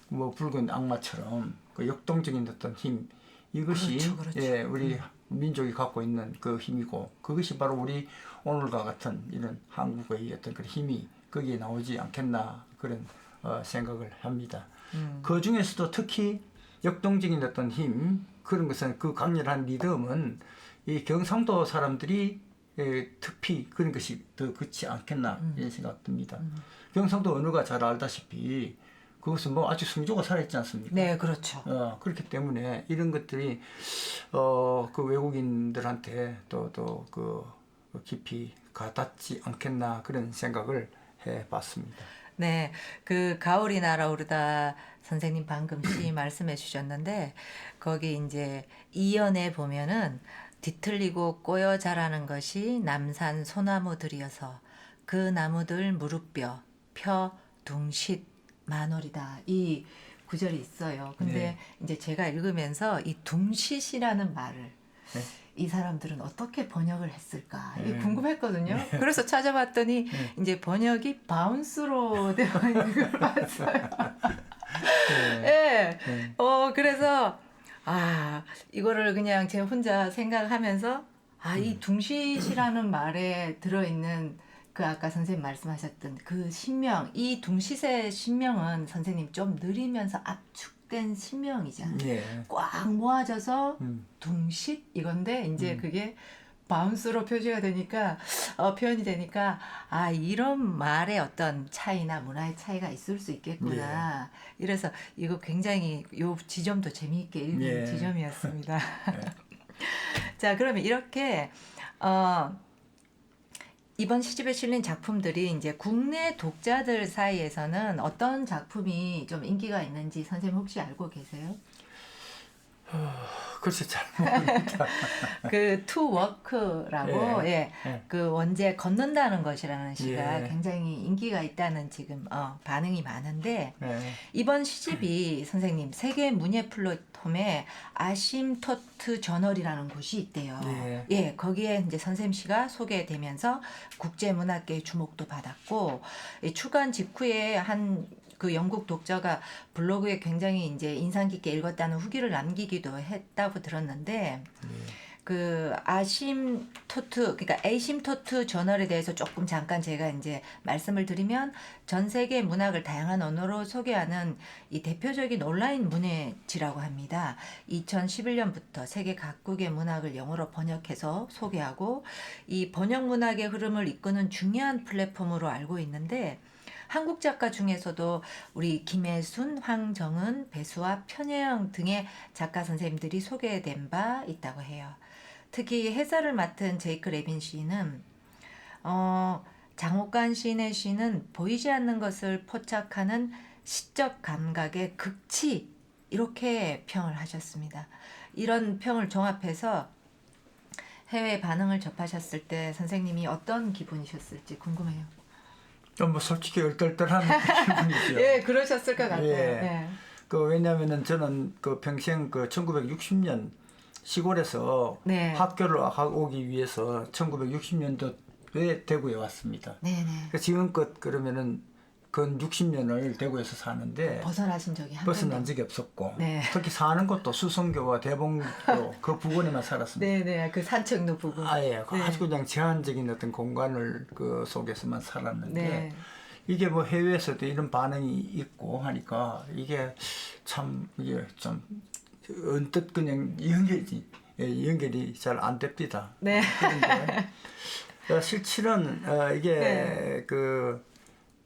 Speaker 3: 뭐 붉은 악마처럼 그 역동적인 어떤 힘 이것이
Speaker 2: 그렇죠.
Speaker 3: 예, 우리 민족이 갖고 있는 그 힘이고 그것이 바로 우리 오늘과 같은 이런 한국의 어떤 그 힘이 거기에 나오지 않겠나 그런 생각을 합니다. 그 중에서도 특히 역동적인 어떤 힘 그런 것은 그 강렬한 리듬은 이 경상도 사람들이 특히 그런 것이 더 그렇지 않겠나 이런 생각 듭니다. 경상도 언어가 잘 알다시피 그것은 뭐 아주 성조가 살아있지 않습니까?
Speaker 2: 네, 그렇죠.
Speaker 3: 그렇기 때문에 이런 것들이 그 외국인들한테 또 그 깊이 가닿지 않겠나 그런 생각을 해봤습니다.
Speaker 2: 네, 그 가을이 날아오르다 선생님 방금 시 말씀해 주셨는데 거기 이제 이연에 보면은 뒤틀리고 꼬여 자라는 것이 남산 소나무들이어서 그 나무들 무릎뼈 펴 둥싯 만월이다 이 구절이 있어요. 근데
Speaker 3: 네.
Speaker 2: 이제 제가 읽으면서 이 둥싯이라는 말을
Speaker 3: 네.
Speaker 2: 이 사람들은 어떻게 번역을 했을까 이게
Speaker 3: 네.
Speaker 2: 궁금했거든요. 그래서 찾아봤더니 이제 번역이 바운스로 되어 있는 걸 봤어요. 예.
Speaker 3: 네.
Speaker 2: 그래서 이거를 그냥 제가 혼자 생각하면서 이 둥싯이라는 말에 들어있는 그 아까 선생님 말씀하셨던 그 신명, 이 둥싯의 신명은 선생님 좀 느리면서 압축된 신명이잖아요.
Speaker 3: 예.
Speaker 2: 꽉 모아져서 둥싯 이건데 이제 그게 바운스로 표시가 되니까 표현이 되니까 이런 말의 어떤 차이나 문화의 차이가 있을 수 있겠구나. 이래서 이거 굉장히 요 지점도 재미있게 읽은
Speaker 3: 예.
Speaker 2: 지점이었습니다. 자, 그러면 이렇게 이번 시집에 실린 작품들이 이제 국내 독자들 사이에서는 어떤 작품이 좀 인기가 있는지 선생님 혹시 알고 계세요?
Speaker 3: 글쎄 잘 모릅니다.
Speaker 2: 그 to walk라고
Speaker 3: 예.
Speaker 2: 그 원제 걷는다는 것이라는 시가
Speaker 3: 예.
Speaker 2: 굉장히 인기가 있다는 지금 반응이 많은데
Speaker 3: 예.
Speaker 2: 이번 시집이 선생님 세계 문예 플랫폼에 아심토트 저널이라는 곳이 있대요.
Speaker 3: 예.
Speaker 2: 거기에 이제 선생님 시가 소개되면서 국제 문학계의 주목도 받았고 이 출간 직후에 한 그 영국 독자가 블로그에 굉장히 이제 인상 깊게 읽었다는 후기를 남기기도 했다고 들었는데 그 아심토트 그러니까 에이심토트 저널에 대해서 조금 잠깐 제가 이제 말씀을 드리면 전 세계 문학을 다양한 언어로 소개하는 이 대표적인 온라인 문예지라고 합니다. 2011년부터 세계 각국의 문학을 영어로 번역해서 소개하고 이 번역 문학의 흐름을 이끄는 중요한 플랫폼으로 알고 있는데 한국 작가 중에서도 우리 김혜순, 황정은, 배수아, 편혜영 등의 작가 선생님들이 소개된 바 있다고 해요. 특히 해설을 맡은 제이크 레빈 시인은 장옥관 시인의 시는 보이지 않는 것을 포착하는 시적 감각의 극치 이렇게 평을 하셨습니다. 이런 평을 종합해서 해외 반응을 접하셨을 때 선생님이 어떤 기분이셨을지 궁금해요.
Speaker 3: 좀 뭐 솔직히 얼떨떨한 기분이죠.
Speaker 2: 예, 그러셨을 것 같아요.
Speaker 3: 예. 그 왜냐하면은 저는 그 평생 그 1960년 시골에서
Speaker 2: 네.
Speaker 3: 학교를 오기 위해서 1960년도에 대구에 왔습니다.
Speaker 2: 네네.
Speaker 3: 그러니까 지금껏 그러면은 근 60년을 대구에서 사는데
Speaker 2: 벗어나신 적이 한
Speaker 3: 벗어난
Speaker 2: 번도.
Speaker 3: 적이 없었고
Speaker 2: 네.
Speaker 3: 특히 사는 곳도 수성교와 대봉교 그 부근에만 살았습니다.
Speaker 2: 네네. 그 산책로 부분.
Speaker 3: 아예
Speaker 2: 네.
Speaker 3: 아주 그냥 제한적인 어떤 공간을 그 속에서만 살았는데
Speaker 2: 네.
Speaker 3: 이게 뭐 해외에서도 이런 반응이 있고 하니까 이게 참 이게 좀 언뜻 그냥 연결이 잘 안 됩니다.
Speaker 2: 네.
Speaker 3: 그런데 실질은 이게
Speaker 2: 네.
Speaker 3: 그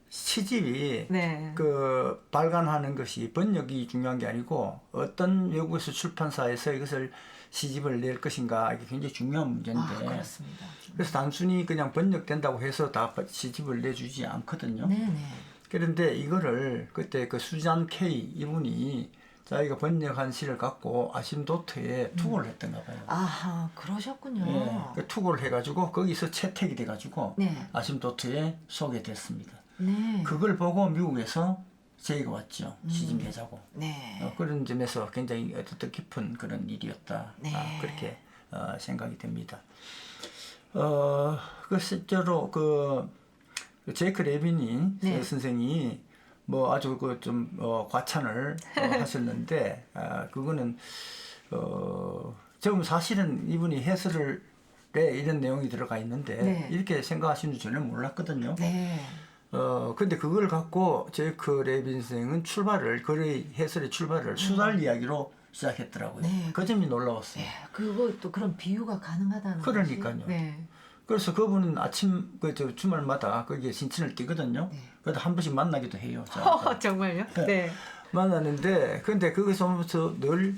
Speaker 3: 시집이
Speaker 2: 네.
Speaker 3: 그 발간하는 것이 번역이 중요한 게 아니고 어떤 외국에서 출판사에서 이것을 시집을 낼 것인가 이게 굉장히 중요한 문제인데
Speaker 2: 그렇습니다.
Speaker 3: 그래서 단순히 그냥 번역된다고 해서 다 시집을 내주지 않거든요.
Speaker 2: 네네.
Speaker 3: 그런데 이거를 그때 그 수잔 케이 이분이 자기가 번역한 시를 갖고 아심도트에 투고를 했던가 봐요.
Speaker 2: 아하, 그러셨군요.
Speaker 3: 예, 그 투고를 해가지고 거기서 채택이 돼가지고
Speaker 2: 네.
Speaker 3: 아심도트에 소개됐습니다.
Speaker 2: 네.
Speaker 3: 그걸 보고 미국에서 제의가 왔죠. 시집 내자고.
Speaker 2: 네.
Speaker 3: 그런 점에서 굉장히 뜻깊은 그런 일이었다.
Speaker 2: 네.
Speaker 3: 그렇게 생각이 됩니다. 그 실제로 그 제이크 레빈이
Speaker 2: 네.
Speaker 3: 선생이 뭐 아주 그 좀 과찬을 하셨는데 그거는 지금 사실은 이분이 해설에 이런 내용이 들어가 있는데
Speaker 2: 네.
Speaker 3: 이렇게 생각하시는 줄 전혀 몰랐거든요.
Speaker 2: 네.
Speaker 3: 근데 그걸 갖고 제이크 레빈 선생은 글의 해설의 출발을 수달 이야기로 시작했더라고요.
Speaker 2: 네.
Speaker 3: 그 점이 놀라웠어요.
Speaker 2: 네. 그것도 그런 비유가 가능하다는
Speaker 3: 그러니까요.
Speaker 2: 것이. 네.
Speaker 3: 그래서 그분은 아침 주말마다 거기에 신천을 뛰거든요.
Speaker 2: 네.
Speaker 3: 그래도 한 번씩 만나기도 해요.
Speaker 2: 정말요? 네.
Speaker 3: 만나는데 근데 거기서 오면서 늘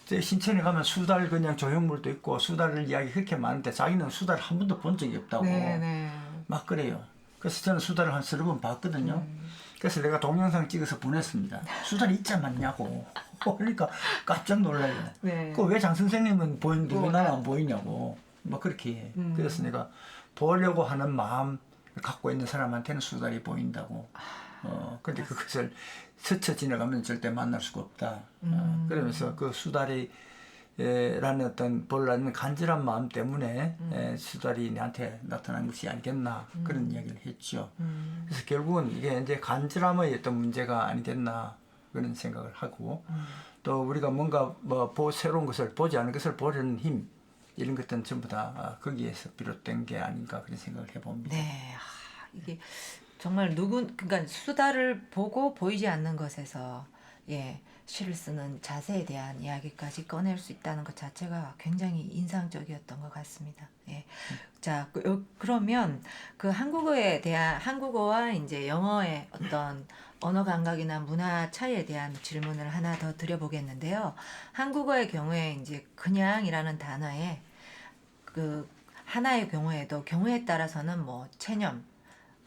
Speaker 3: 이제 신천에 가면 수달 그냥 조형물도 있고 수달 이야기 그렇게 많은데 자기는 수달 한 번도 본 적이 없다고
Speaker 2: 네.
Speaker 3: 막 그래요. 그래서 저는 수달을 한 서너 번 봤거든요. 그래서 내가 동영상 찍어서 보냈습니다. 수달이 있지 않냐고. 그러니까 깜짝 놀라요.
Speaker 2: 네.
Speaker 3: 그 왜 장 선생님은 보이는데 왜 나는 안 보이냐고. 막 그렇게 해. 그래서 내가 보려고 하는 마음 갖고 있는 사람한테는 수달이 보인다고. 근데 그것을 스쳐 지나가면 절대 만날 수가 없다. 그러면서 그 수달이 라는 어떤 본라는 간절한 마음 때문에 수달이 나한테 나타난 것이 아니겠나 그런 이야기를 했죠. 그래서 결국은 이게 이제 간절함의 어떤 문제가 아니겠나 그런 생각을 하고 또 우리가 뭔가 뭐 새로운 것을 보지 않은 것을 보려는 힘 이런 것들은 전부 다 거기에서 비롯된 게 아닌가 그런 생각을 해봅니다.
Speaker 2: 네. 이게 정말 그러니까 수다를 보고 보이지 않는 것에서 시를 쓰는 자세에 대한 이야기까지 꺼낼 수 있다는 것 자체가 굉장히 인상적이었던 것 같습니다. 예. 자, 그러면 그 한국어와 이제 영어의 어떤 언어 감각이나 문화 차이에 대한 질문을 하나 더 드려보겠는데요. 한국어의 경우에 이제 그냥이라는 단어에 그 하나의 경우에도 경우에 따라서는 뭐 체념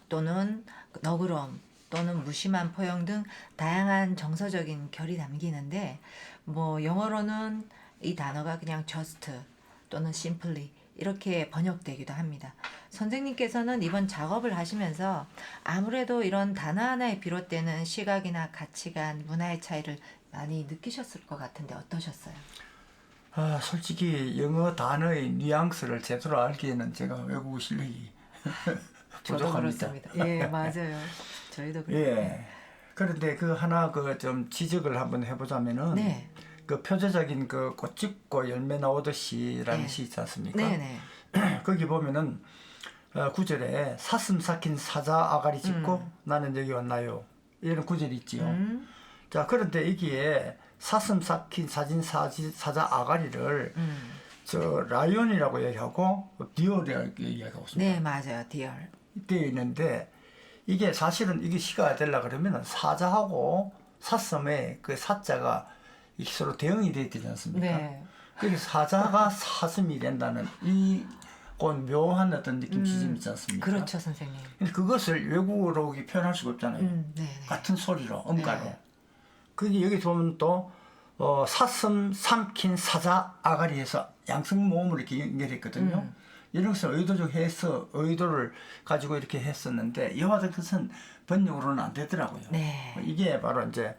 Speaker 2: 또는 너그러움 또는 무심한 포용 등 다양한 정서적인 결이 담기는데 뭐 영어로는 이 단어가 그냥 just 또는 simply 이렇게 번역되기도 합니다. 선생님께서는 이번 작업을 하시면서 아무래도 이런 단어 하나에 비롯되는 시각이나 가치관, 문화의 차이를 많이 느끼셨을 것 같은데 어떠셨어요?
Speaker 3: 솔직히 영어 단어의 뉘앙스를 제대로 알기에는 제가 외국어 실력이
Speaker 2: 저도
Speaker 3: 부족합니다.
Speaker 2: 그렇습니다. 예, 맞아요. 저희도 그래요.
Speaker 3: 예. 그런데 그 하나 그 좀 지적을 한번 해보자면은
Speaker 2: 네.
Speaker 3: 그 표제적인 그 꽃 짚고 열매 나오듯이라는
Speaker 2: 네.
Speaker 3: 시 있지 않습니까?
Speaker 2: 네네.
Speaker 3: 거기 보면은 구절에 사슴 삭힌 사자 아가리 짚고 나는 여기 왔나요? 이런 구절이 있지요. 자, 그런데 여기에 사슴 삭힌 사자 아가리를 저 라이온이라고 얘기하고 디어라고 얘기하고 있습니다.
Speaker 2: 네, 맞아요. 디얼.
Speaker 3: 되어 있는데 이게 사실은 이게 시가 되려 그러면 사자하고 사슴의 그 사자가 이게 서로 대응이 되어 있지 않습니까?
Speaker 2: 네.
Speaker 3: 그래서 사자가 사슴이 된다는 이건 묘한 어떤 느낌 지점이 있지 않습니까?
Speaker 2: 그렇죠, 선생님.
Speaker 3: 근데 그것을 외국어로 표현할 수가 없잖아요.
Speaker 2: 네.
Speaker 3: 같은 소리로 음가로.
Speaker 2: 네.
Speaker 3: 그게 여기 보면 또 사슴 삼킨 사자 아가리에서 양성모음을 이렇게 연결했거든요. 이런 것을 의도를 가지고 이렇게 했었는데 이와 같은 것은 번역으로는 안 되더라고요.
Speaker 2: 네.
Speaker 3: 이게 바로 이제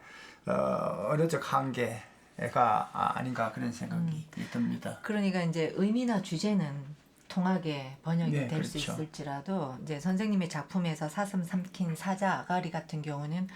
Speaker 3: 언어적 한계가 아닌가 그런 생각이 듭니다.
Speaker 2: 그러니까 이제 의미나 주제는 통하게 번역이
Speaker 3: 네,
Speaker 2: 될 수
Speaker 3: 그렇죠.
Speaker 2: 있을지라도 이제 선생님의 작품에서 사슴 삼킨 사자 아가리 같은 경우는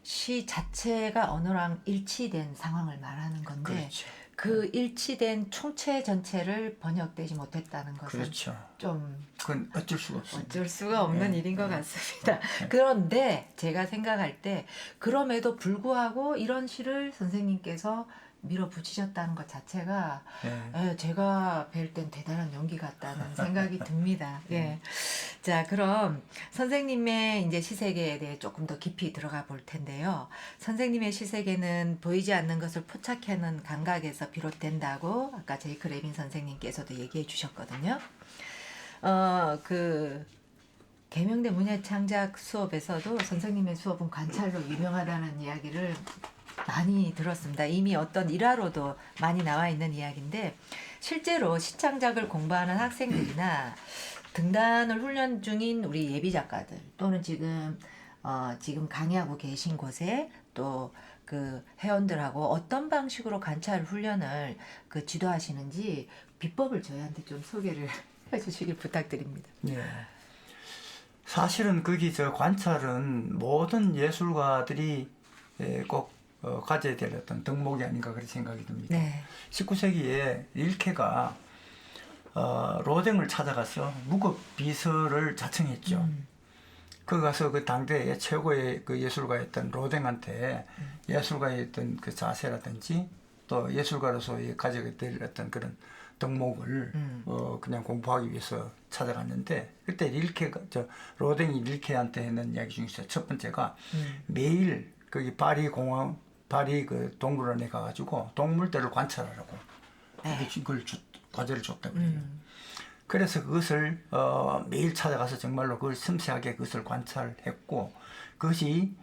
Speaker 2: 시 자체가 언어랑 일치된 상황을 말하는 건데
Speaker 3: 그렇죠.
Speaker 2: 그 일치된 총체 전체를 번역되지 못했다는 것은
Speaker 3: 그렇죠.
Speaker 2: 좀
Speaker 3: 그건 어쩔 수가 없습니다.
Speaker 2: 어쩔 수가 없는
Speaker 3: 네,
Speaker 2: 일인 것
Speaker 3: 네.
Speaker 2: 같습니다. 그런데 제가 생각할 때 그럼에도 불구하고 이런 시를 선생님께서 밀어붙이셨다는 것 자체가
Speaker 3: 네.
Speaker 2: 제가 뵐 땐 대단한 용기 같다는 생각이 듭니다. 예. 자, 그럼 선생님의 이제 시세계에 대해 조금 더 깊이 들어가 볼 텐데요. 선생님의 시세계는 보이지 않는 것을 포착하는 감각에서 비롯된다고 아까 제이크 레빈 선생님께서도 얘기해 주셨거든요. 그 계명대 문예창작 수업에서도 선생님의 수업은 관찰로 유명하다는 이야기를 많이 들었습니다. 이미 어떤 일화로도 많이 나와 있는 이야기인데 실제로 시창작을 공부하는 학생들이나 등단을 훈련 중인 우리 예비 작가들 또는 지금 강의하고 계신 곳에 또 그 회원들하고 어떤 방식으로 관찰 훈련을 그 지도하시는지 비법을 저희한테 좀 소개를 해주시길 부탁드립니다.
Speaker 3: 네. 사실은 거기 저 관찰은 모든 예술가들이 꼭 가져야 될 어떤 덕목이 아닌가 그런 생각이 듭니다.
Speaker 2: 네.
Speaker 3: 19세기에 릴케가 로댕을 찾아가서 무급 비서를 자청했죠. 거기 가서 그 당대의 최고의 그 예술가였던 로댕한테 예술가의 어떤 그 자세라든지 또 예술가로서 가져야 될 어떤 그런 덕목을 그냥 공부하기 위해서 찾아갔는데 그때 로댕이 릴케한테 했는 이야기 중에서 첫 번째가 매일 거기 파리 그 동물원에 가가지고 동물들을 관찰하라고 그걸 과제를 줬다고 그래요. 그래서 그것을 매일 찾아가서 정말로 그걸 섬세하게 그것을 관찰했고 그것이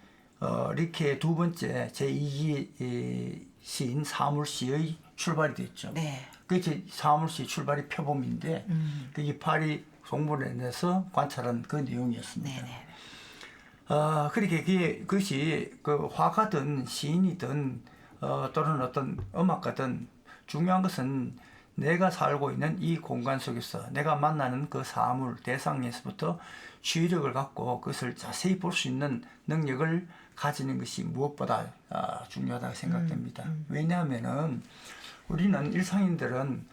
Speaker 3: 릴케의 두 번째 제2기 시인 사물시의 출발이 됐죠.
Speaker 2: 네.
Speaker 3: 그게 사물시 출발이 표범인데 그게 파리 동물원에서 관찰한 그 내용이었습니다.
Speaker 2: 네네.
Speaker 3: 그렇게 그것이 그 화가든 시인이든 또는 어떤 음악가든 중요한 것은 내가 살고 있는 이 공간 속에서 내가 만나는 그 사물 대상에서부터 주의력을 갖고 그것을 자세히 볼 수 있는 능력을 가지는 것이 무엇보다 중요하다고 생각됩니다. 왜냐하면은 우리는 일상인들은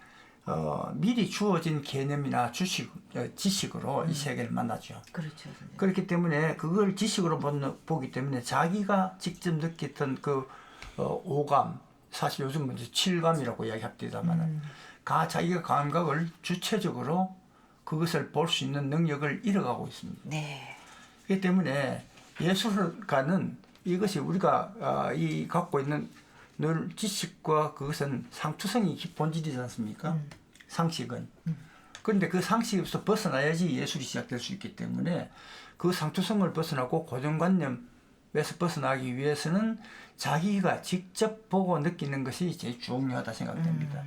Speaker 3: 미리 주어진 개념이나 지식으로 이 세계를 만나죠.
Speaker 2: 그렇죠. 선생님.
Speaker 3: 그렇기 때문에 그걸 지식으로 보기 때문에 자기가 직접 느꼈던 그 오감, 사실 요즘 이제 칠감이라고 이야기합니다만, 자기가 감각을 주체적으로 그것을 볼 수 있는 능력을 잃어가고 있습니다.
Speaker 2: 네.
Speaker 3: 그렇기 때문에 예술가는 이것이 우리가 이 갖고 있는 늘 지식과 그것은 상투성이 본질이지 않습니까? 상식은. 그런데 그 상식에서 벗어나야지 예술이 시작될 수 있기 때문에 그 상투성을 벗어나고 고정관념 벗어나기 위해서는 자기가 직접 보고 느끼는 것이 제일 중요하다 생각됩니다.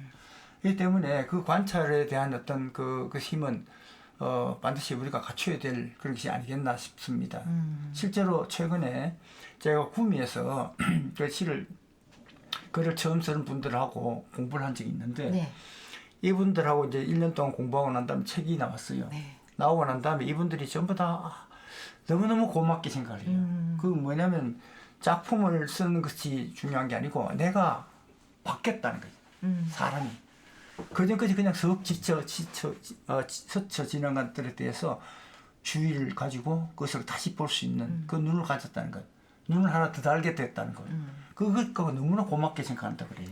Speaker 3: 이 때문에 그 관찰에 대한 어떤 그 힘은 반드시 우리가 갖춰야 될 그런 것이 아니겠나 싶습니다. 실제로 최근에 제가 구미에서 그 시를 글을 처음 쓰는 분들하고 공부를 한 적이 있는데
Speaker 2: 네.
Speaker 3: 이분들하고 이제 1년 동안 공부하고 난 다음에 책이 나왔어요.
Speaker 2: 네.
Speaker 3: 나오고 난 다음에 이분들이 전부 다 너무너무 고맙게 생각을 해요. 그 뭐냐면 작품을 쓰는 것이 중요한 게 아니고 내가 바뀌었다는 거죠. 사람이. 그전까지 그냥 스쳐 지나간 것들에 대해서 주의를 가지고 그것을 다시 볼 수 있는 그 눈을 가졌다는 것. 눈을 하나 더 달게 됐다는 것. 그것과 너무나 고맙게 생각한다 그래요.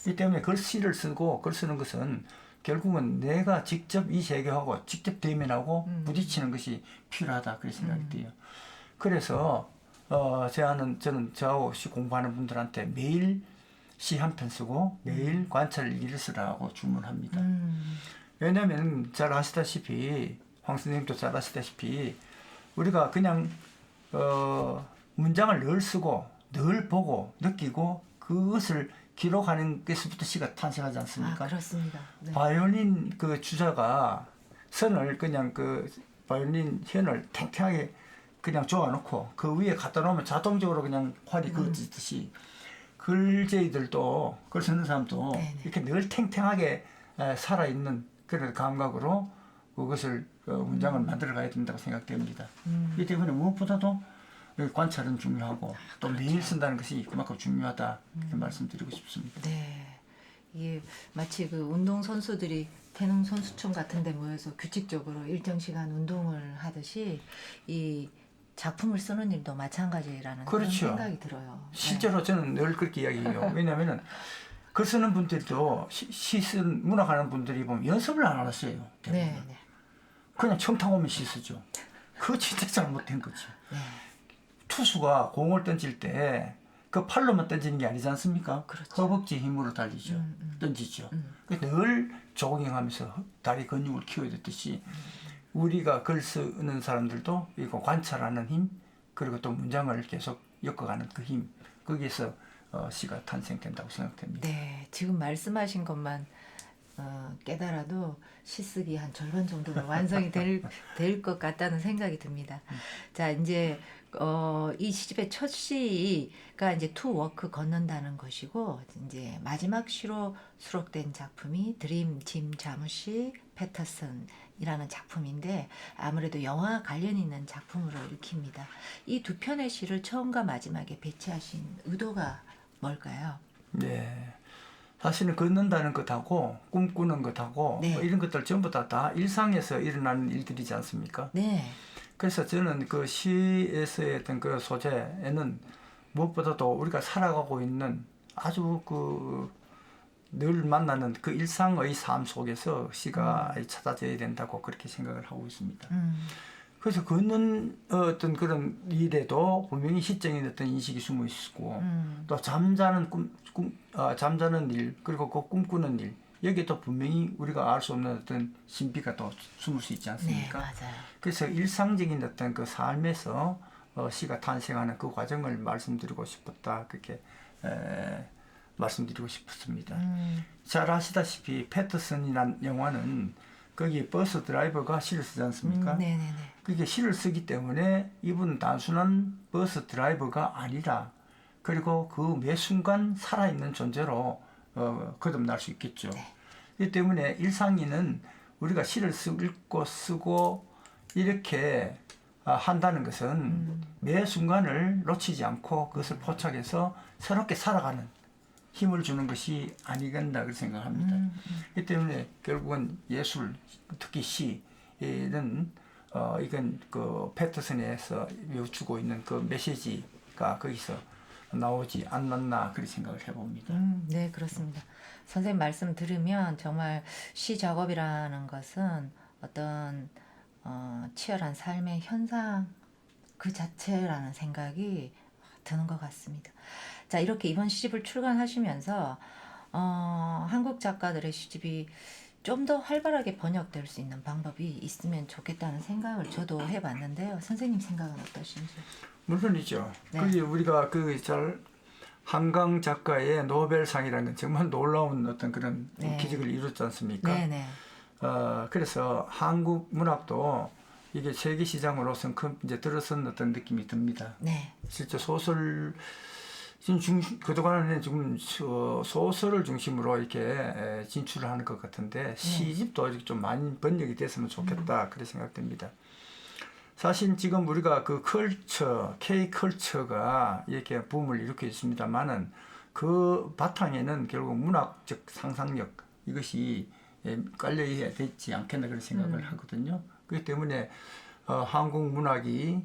Speaker 3: 이 때문에 시를 쓰고 글 쓰는 것은 결국은 내가 직접 이 세계하고 직접 대면하고 부딪히는 것이 필요하다 그렇게 생각이 돼요. 그래서 저는 저하고 시 공부하는 분들한테 매일 시 한 편 쓰고 매일 관찰 일기를 쓰라고 주문합니다. 왜냐하면 잘 아시다시피 황 선생님도 잘 아시다시피 우리가 그냥 문장을 늘 쓰고 늘 보고 느끼고 그것을 기록하는 것부터 시가 탄생하지 않습니까?
Speaker 2: 그렇습니다. 네.
Speaker 3: 바이올린 그 주자가 선을 그냥 그 바이올린 현을 탱탱하게 그냥 조아놓고 그 위에 갖다 놓으면 자동적으로 그냥 활이 그어지듯이 글쟁이들도 글 쓰는 사람도
Speaker 2: 네네.
Speaker 3: 이렇게 늘 탱탱하게 살아있는 그런 감각으로 그것을 문장을 만들어 가야 된다고 생각됩니다. 이 때문에 무엇보다도 관찰은 중요하고 또 매일 쓴다는 것이 그만큼 중요하다 이렇게 말씀드리고 싶습니다.
Speaker 2: 네. 이게 마치 그 운동 선수들이 태릉 선수촌 같은 데 모여서 규칙적으로 일정 시간 운동을 하듯이 이 작품을 쓰는 일도 마찬가지라는 그런
Speaker 3: 그렇죠.
Speaker 2: 생각이 들어요.
Speaker 3: 실제로 저는 늘 그렇게 이야기해요. 왜냐하면 글 쓰는 분들도 시 쓴 문학하는 분들이 보면 연습을 안 하셨어요.
Speaker 2: 네. 네.
Speaker 3: 그냥 청탕 오면 시 쓰죠. 그거 진짜 잘못된 거죠.
Speaker 2: 네.
Speaker 3: 투수가 공을 던질 때 그 팔로만 던지는 게 아니지 않습니까?
Speaker 2: 그렇죠.
Speaker 3: 허벅지 힘으로 달리죠. 던지죠. 늘 조깅하면서 다리 근육을 키워야 되듯이 우리가 글 쓰는 사람들도 이거 관찰하는 힘 그리고 또 문장을 계속 엮어가는 그 힘 거기에서 시가 탄생된다고 생각됩니다.
Speaker 2: 네. 지금 말씀하신 것만 깨달아도 시 쓰기 한 절반 정도는 완성이 될 것 같다는 생각이 듭니다. 자, 이제 이 시집의 첫 시가 이제 투 워크 걷는다는 것이고 이제 마지막 시로 수록된 작품이 드림 짐 자무시 패터슨이라는 작품인데 아무래도 영화 관련 있는 작품으로 읽힙니다. 이 두 편의 시를 처음과 마지막에 배치하신 의도가 뭘까요?
Speaker 3: 네. 사실은 걷는다는 것하고 꿈꾸는 것하고
Speaker 2: 네.
Speaker 3: 뭐 이런 것들 전부 다 일상에서 일어나는 일들이지 않습니까?
Speaker 2: 네.
Speaker 3: 그래서 저는 그 시에서의 어떤 그 소재에는 무엇보다도 우리가 살아가고 있는 아주 그 늘 만나는 그 일상의 삶 속에서 시가 찾아져야 된다고 그렇게 생각을 하고 있습니다. 그래서 걷는 어떤 그런 일에도 분명히 시적인 어떤 인식이 숨어 있고 또 잠자는 잠자는 일 그리고 그 꿈꾸는 일 여기에 또 분명히 우리가 알 수 없는 어떤 신비가 또 숨을 수 있지 않습니까?
Speaker 2: 네, 맞아요.
Speaker 3: 그래서 일상적인 어떤 그 삶에서 시가 탄생하는 그 과정을 말씀드리고 싶었다 그렇게 말씀드리고 싶었습니다. 잘 아시다시피 패터슨이라는 영화는 거기 버스 드라이버가 시를 쓰지 않습니까?
Speaker 2: 네네네.
Speaker 3: 그게 시를 쓰기 때문에 이분은 단순한 버스 드라이버가 아니라 그리고 그 매 순간 살아있는 존재로 거듭날 수 있겠죠.
Speaker 2: 네.
Speaker 3: 이 때문에 일상인은 우리가 시를 읽고 쓰고 이렇게 한다는 것은 매 순간을 놓치지 않고 그것을 포착해서 새롭게 살아가는 힘을 주는 것이 아니겠나 그렇게 생각합니다. 이 때문에 결국은 예술, 특히 시는 이건 그 패터슨에서 비추고 있는 그 메시지가 거기서 나오지 않았나 그렇게 생각을 해봅니다.
Speaker 2: 네, 그렇습니다. 선생님 말씀 들으면 정말 시 작업이라는 것은 어떤 치열한 삶의 현상 그 자체라는 생각이 드는 것 같습니다. 자, 이렇게 이번 시집을 출간하시면서 한국 작가들의 시집이 좀 더 활발하게 번역될 수 있는 방법이 있으면 좋겠다는 생각을 저도 해봤는데요. 선생님 생각은 어떠신지?
Speaker 3: 물론이죠.
Speaker 2: 네.
Speaker 3: 그게 우리가 한강 작가의 노벨상이라는 건 정말 놀라운 어떤 그런
Speaker 2: 네.
Speaker 3: 기적을 이뤘지 않습니까?
Speaker 2: 네네.
Speaker 3: 그래서 한국 문학도 이게 세계 시장으로선 이제 들어선 어떤 느낌이 듭니다.
Speaker 2: 네.
Speaker 3: 실제 소설 지금 그동안에는 지금 소설을 중심으로 이렇게 진출을 하는 것 같은데 시집도 아직 좀 많이 번역이 됐으면 좋겠다 그렇게 생각됩니다. 사실 지금 우리가 그 K컬처가 이렇게 붐을 일으키고 있습니다만은 그 바탕에는 결국 문학적 상상력 이것이 깔려야 되지 않겠나 그런 생각을 하거든요. 그렇기 때문에 한국 문학이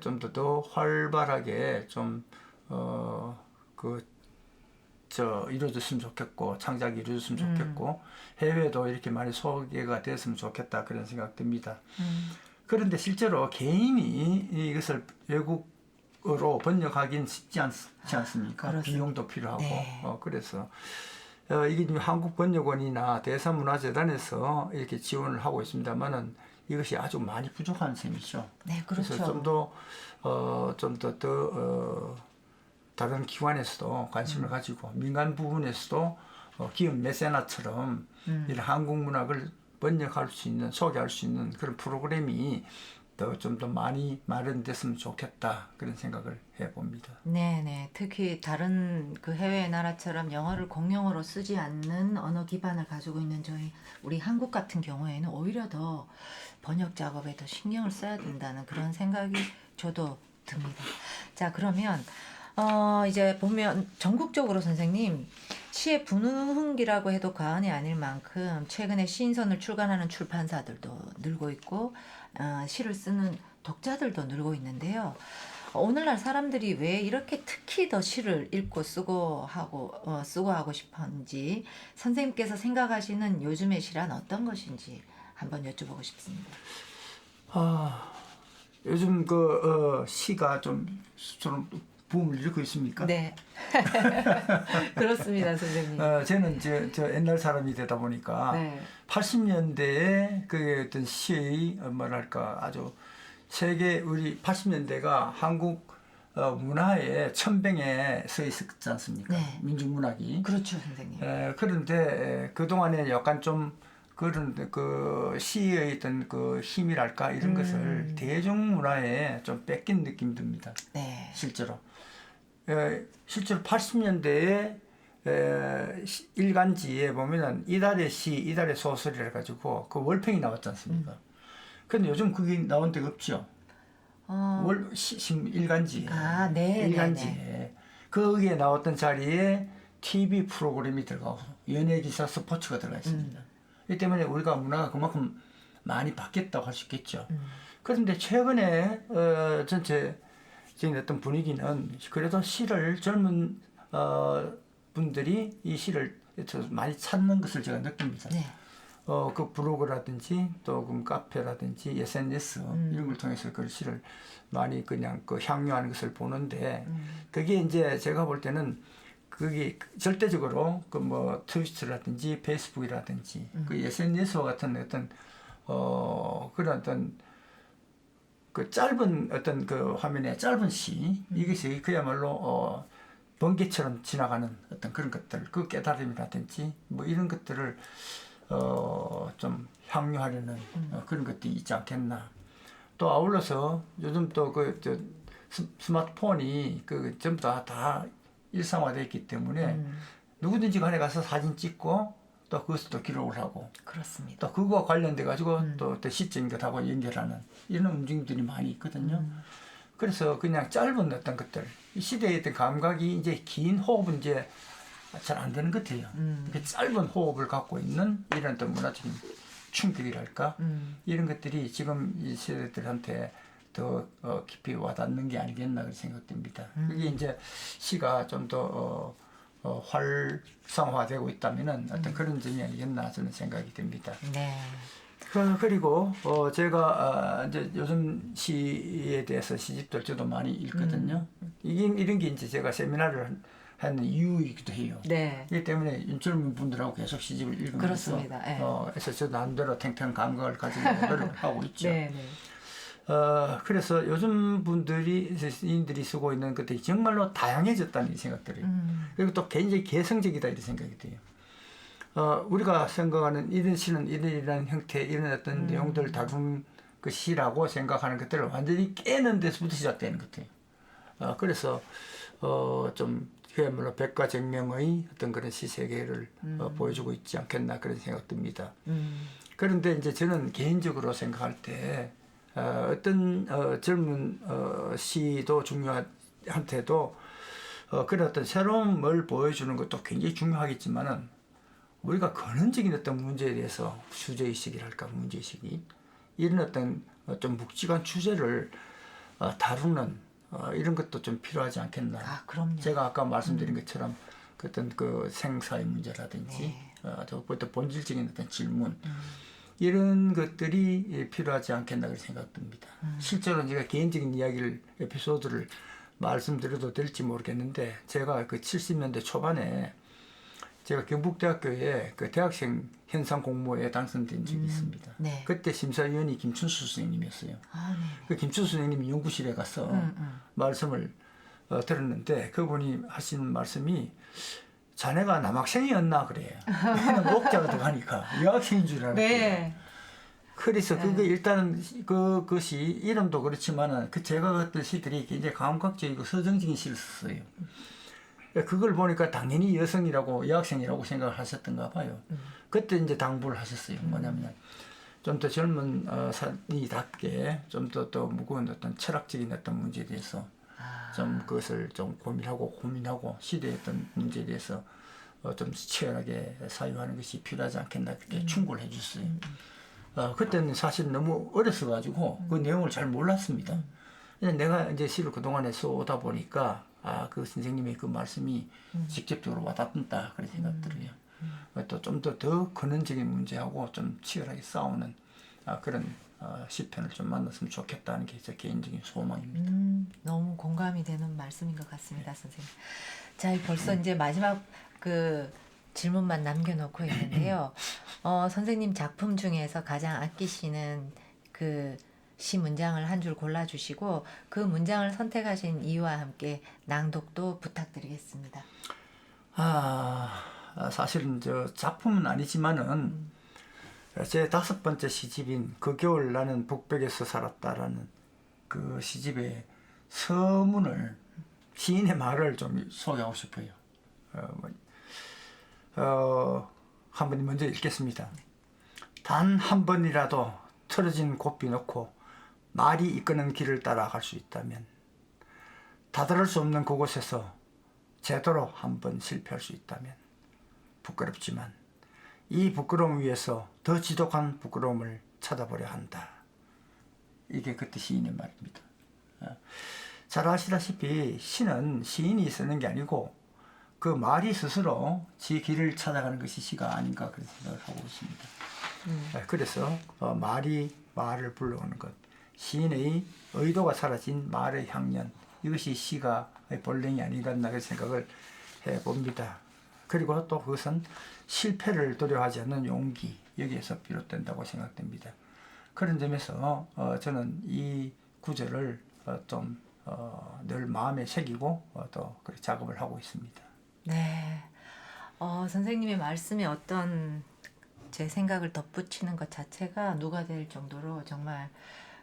Speaker 3: 좀 더 활발하게 이루어졌으면 좋겠고 창작이 이루어졌으면 좋겠고 해외도 이렇게 많이 소개가 됐으면 좋겠다 그런 생각됩니다. 그런데 실제로 개인이 이것을 외국어로 번역하기는 쉽지 않습니까?
Speaker 2: 그렇습니다.
Speaker 3: 비용도 필요하고
Speaker 2: 네.
Speaker 3: 그래서 이게 지금 한국번역원이나 대사문화재단에서 이렇게 지원을 하고 있습니다만은 이것이 아주 많이 부족한 셈이죠.
Speaker 2: 네, 그렇죠.
Speaker 3: 그래서 좀 더 다른 기관에서도 관심을 가지고 민간 부분에서도 기업 메세나처럼 이런 한국 문학을 번역할 수 있는 소개할 수 있는 그런 프로그램이 좀 더 많이 마련됐으면 좋겠다 그런 생각을 해봅니다.
Speaker 2: 네네. 특히 다른 그 해외 나라처럼 영어를 공용어로 쓰지 않는 언어 기반을 가지고 있는 우리 한국 같은 경우에는 오히려 더 번역 작업에 더 신경을 써야 된다는 그런 생각이 저도 듭니다. 자, 그러면 이제 보면 전국적으로 선생님 시의 분홍기라고 해도 과언이 아닐 만큼 최근에 시인선을 출간하는 출판사들도 늘고 있고 시를 쓰는 독자들도 늘고 있는데요. 오늘날 사람들이 왜 이렇게 특히 더 시를 읽고 쓰고 하고 싶은지 선생님께서 생각하시는 요즘의 시란 어떤 것인지 한번 여쭤보고 싶습니다.
Speaker 3: 요즘 시가 좀 붐을 일으키고 있습니까?
Speaker 2: 네. 그렇습니다, 선생님.
Speaker 3: 저는 저 옛날 사람이 되다 보니까
Speaker 2: 네.
Speaker 3: 80년대에 그 어떤 시의 아주 세계 우리 80년대가 한국 문화의 천병에 서 있었지 않습니까?
Speaker 2: 네.
Speaker 3: 민중문학이.
Speaker 2: 그렇죠, 선생님.
Speaker 3: 그런데 그동안에 약간 좀 그런 그 시의 어떤 그 힘이랄까 이런 것을 대중문화에 좀 뺏긴 느낌이 듭니다.
Speaker 2: 네.
Speaker 3: 실제로 80년대에 일간지에 보면은 이달의 시, 이달의 소설이라 가지고 그 월평이 나왔지 않습니까? 근데 요즘 그게 나온 데가 없죠. 일간지에.
Speaker 2: 네.
Speaker 3: 일간지에.
Speaker 2: 네.
Speaker 3: 거기에 나왔던 자리에 TV 프로그램이 들어가고 연예 기사 스포츠가 들어가 있습니다. 이 때문에 우리가 문화가 그만큼 많이 바뀌었다고 할 수 있겠죠. 그런데 최근에 전체적인 어떤 분위기는 그래도 시를 젊은 분들이 이 시를 많이 찾는 것을 제가 느낍니다.
Speaker 2: 네.
Speaker 3: 그 블로그라든지 또 그 카페라든지 SNS 이런 걸 통해서 그 시를 많이 그냥 향유하는 것을 보는데 그게 이제 제가 볼 때는 그게 절대적으로 트위터라든지 페이스북이라든지 그 SNS와 같은 어떤 그런 어떤 그 짧은 어떤 그 화면의 짧은 시 이것이 그야말로 번개처럼 지나가는 어떤 그런 것들 그 깨달음이라든지 이런 것들을 좀 향유하려는 그런 것들이 있지 않겠나. 또 아울러서 요즘 또 스마트폰이 전부 다 일상화되어 있기 때문에 누구든지 간에 가서 사진 찍고 또 그것을 또 기록을 하고
Speaker 2: 그렇습니다.
Speaker 3: 또 그거와 관련돼 가지고 또 시적인 것하고 연결하는 이런 움직임들이 많이 있거든요. 그래서 그냥 짧은 어떤 것들 이 시대의 어떤 감각이 이제 긴 호흡은 이제 잘 안 되는 것 같아요. 그 짧은 호흡을 갖고 있는 이런 또 문화적인 충격이랄까 이런 것들이 지금 이 세대들한테 더 깊이 와닿는 게 아니겠나 그런 생각됩니다. 그게 이제 시가 좀 더 활성화되고 있다면은 어떤 그런 점이 아니겠나 저는 생각이 됩니다.
Speaker 2: 네.
Speaker 3: 그리고 제가 이제 요즘 시에 대해서 시집들 저도 많이 읽거든요. 이런 게 이제 제가 세미나를 하는 이유이기도 해요.
Speaker 2: 네.
Speaker 3: 이기 때문에 젊은 분들하고 계속 시집을 읽으면서
Speaker 2: 그렇습니다. 네.
Speaker 3: 그래서 저 나름대로 탱탱한 감각을 가지고 노력을 하고 있죠.
Speaker 2: 네. 네.
Speaker 3: 그래서 요즘 분들이 시인들이 쓰고 있는 것들이 정말로 다양해졌다는 생각들이. 그리고 또 굉장히 개성적이다 이런 생각이 돼요. 우리가 생각하는 이런 시는 이런 형태, 이런 어떤 내용들을 다룬 그 시라고 생각하는 것들을 완전히 깨는 데서부터 시작되는 것 같아요. 그래서 좀 그야말로 백과정명의 어떤 그런 시 세계를 보여주고 있지 않겠나 그런 생각 듭니다. 그런데 이제 저는 개인적으로 생각할 때 어떤 젊은 시도 중요한테도 그런 어떤 새로운 뭘 보여주는 것도 굉장히 중요하겠지만은 우리가 근원적인 어떤 문제에 대해서 주제의식이랄까 문제의식이 이런 어떤 좀 묵직한 주제를 다루는 이런 것도 좀 필요하지 않겠나.
Speaker 2: 아, 그럼요.
Speaker 3: 제가 아까 말씀드린 것처럼 그 어떤 그 생사의 문제라든지
Speaker 2: 네.
Speaker 3: 또 본질적인 어떤 질문 이런 것들이 필요하지 않겠나 그런 생각됩니다. 실제로 제가 개인적인 이야기를 에피소드를 말씀드려도 될지 모르겠는데 제가 그 70년대 초반에 제가 경북대학교에 그 대학생 현상 공모에 당선된 적이 있습니다.
Speaker 2: 네.
Speaker 3: 그때 심사위원이 김춘수 선생님이었어요.
Speaker 2: 아, 네.
Speaker 3: 그 김춘수 선생님이 연구실에 가서 말씀을 들었는데 그분이 하신 말씀이 자네가 남학생이었나 그래요. 목자가 들어가니까 여학생인 줄 알았대요.
Speaker 2: 네.
Speaker 3: 그래서 그게 일단은 그것이 이름도 그렇지만은 그 제가 봤던 시들이 굉장히 감각적이고 서정적인 시를 썼어요. 그걸 보니까 당연히 여성이라고 여학생이라고 생각을 하셨던가 봐요. 그때 이제 당부를 하셨어요. 뭐냐면 좀 더 젊은 사람이답게 좀 더 무거운 어떤 철학적인 어떤 문제에 대해서 좀 그것을 좀 고민하고 시대의 어떤 문제에 대해서 좀 치열하게 사유하는 것이 필요하지 않겠나 그렇게 충고를 해줬어요. 그때는 사실 너무 어렸어가지고 그 내용을 잘 몰랐습니다. 내가 이제 시를 그동안에 써오다 보니까 그 선생님의 그 말씀이 직접적으로 와닿는다 그런 생각 들어요. 또 좀 더 근원적인 문제하고 좀 치열하게 싸우는 그런 시편을 좀 만났으면 좋겠다는 게 제 개인적인 소망입니다.
Speaker 2: 너무 공감이 되는 말씀인 것 같습니다, 선생님. 자, 벌써 이제 마지막 그 질문만 남겨놓고 있는데요. 선생님 작품 중에서 가장 아끼시는 그 시 문장을 한 줄 골라주시고 그 문장을 선택하신 이유와 함께 낭독도 부탁드리겠습니다.
Speaker 3: 사실은 저 작품은 아니지만은 제 5번째 시집인 그 겨울 나는 북벽에서 살았다라는 그 시집의 서문을 시인의 말을 좀 소개하고 싶어요. 한번 먼저 읽겠습니다. 단 한 번이라도 틀어진 고삐 놓고 말이 이끄는 길을 따라갈 수 있다면 다다를 수 없는 그곳에서 제대로 한번 실패할 수 있다면 부끄럽지만 이 부끄러움 위에서 더 지독한 부끄러움을 찾아보려 한다. 이게 그때 시인의 말입니다. 잘 아시다시피 시는 시인이 쓰는 게 아니고 그 말이 스스로 지 길을 찾아가는 것이 시가 아닌가 그런 생각을 하고 있습니다. 그래서 말이 말을 불러오는 것, 시인의 의도가 사라진 말의 향연, 이것이 시가 본래이 아닌가 그런 생각을 해봅니다. 그리고 또 그것은 실패를 두려워하지 않는 용기, 여기에서 비롯된다고 생각됩니다. 그런 점에서 저는 이 구절을 좀 늘 마음에 새기고 또 그렇게 작업을 하고 있습니다.
Speaker 2: 네. 선생님의 말씀에 어떤 제 생각을 덧붙이는 것 자체가 누가 될 정도로 정말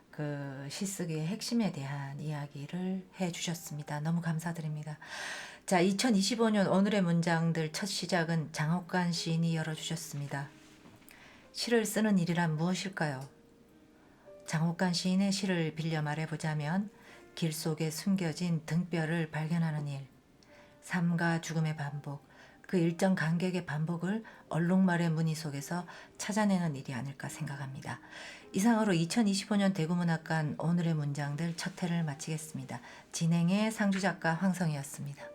Speaker 2: 그 시쓰기의 핵심에 대한 이야기를 해주셨습니다. 너무 감사드립니다. 자, 2025년 오늘의 문장들 첫 시작은 장옥관 시인이 열어주셨습니다. 시를 쓰는 일이란 무엇일까요? 장옥관 시인의 시를 빌려 말해보자면 길 속에 숨겨진 등뼈를 발견하는 일, 삶과 죽음의 반복, 그 일정 간격의 반복을 얼룩말의 무늬 속에서 찾아내는 일이 아닐까 생각합니다. 이상으로 2025년 대구문학관 오늘의 문장들 첫 회를 마치겠습니다. 진행의 상주작가 황성희였습니다.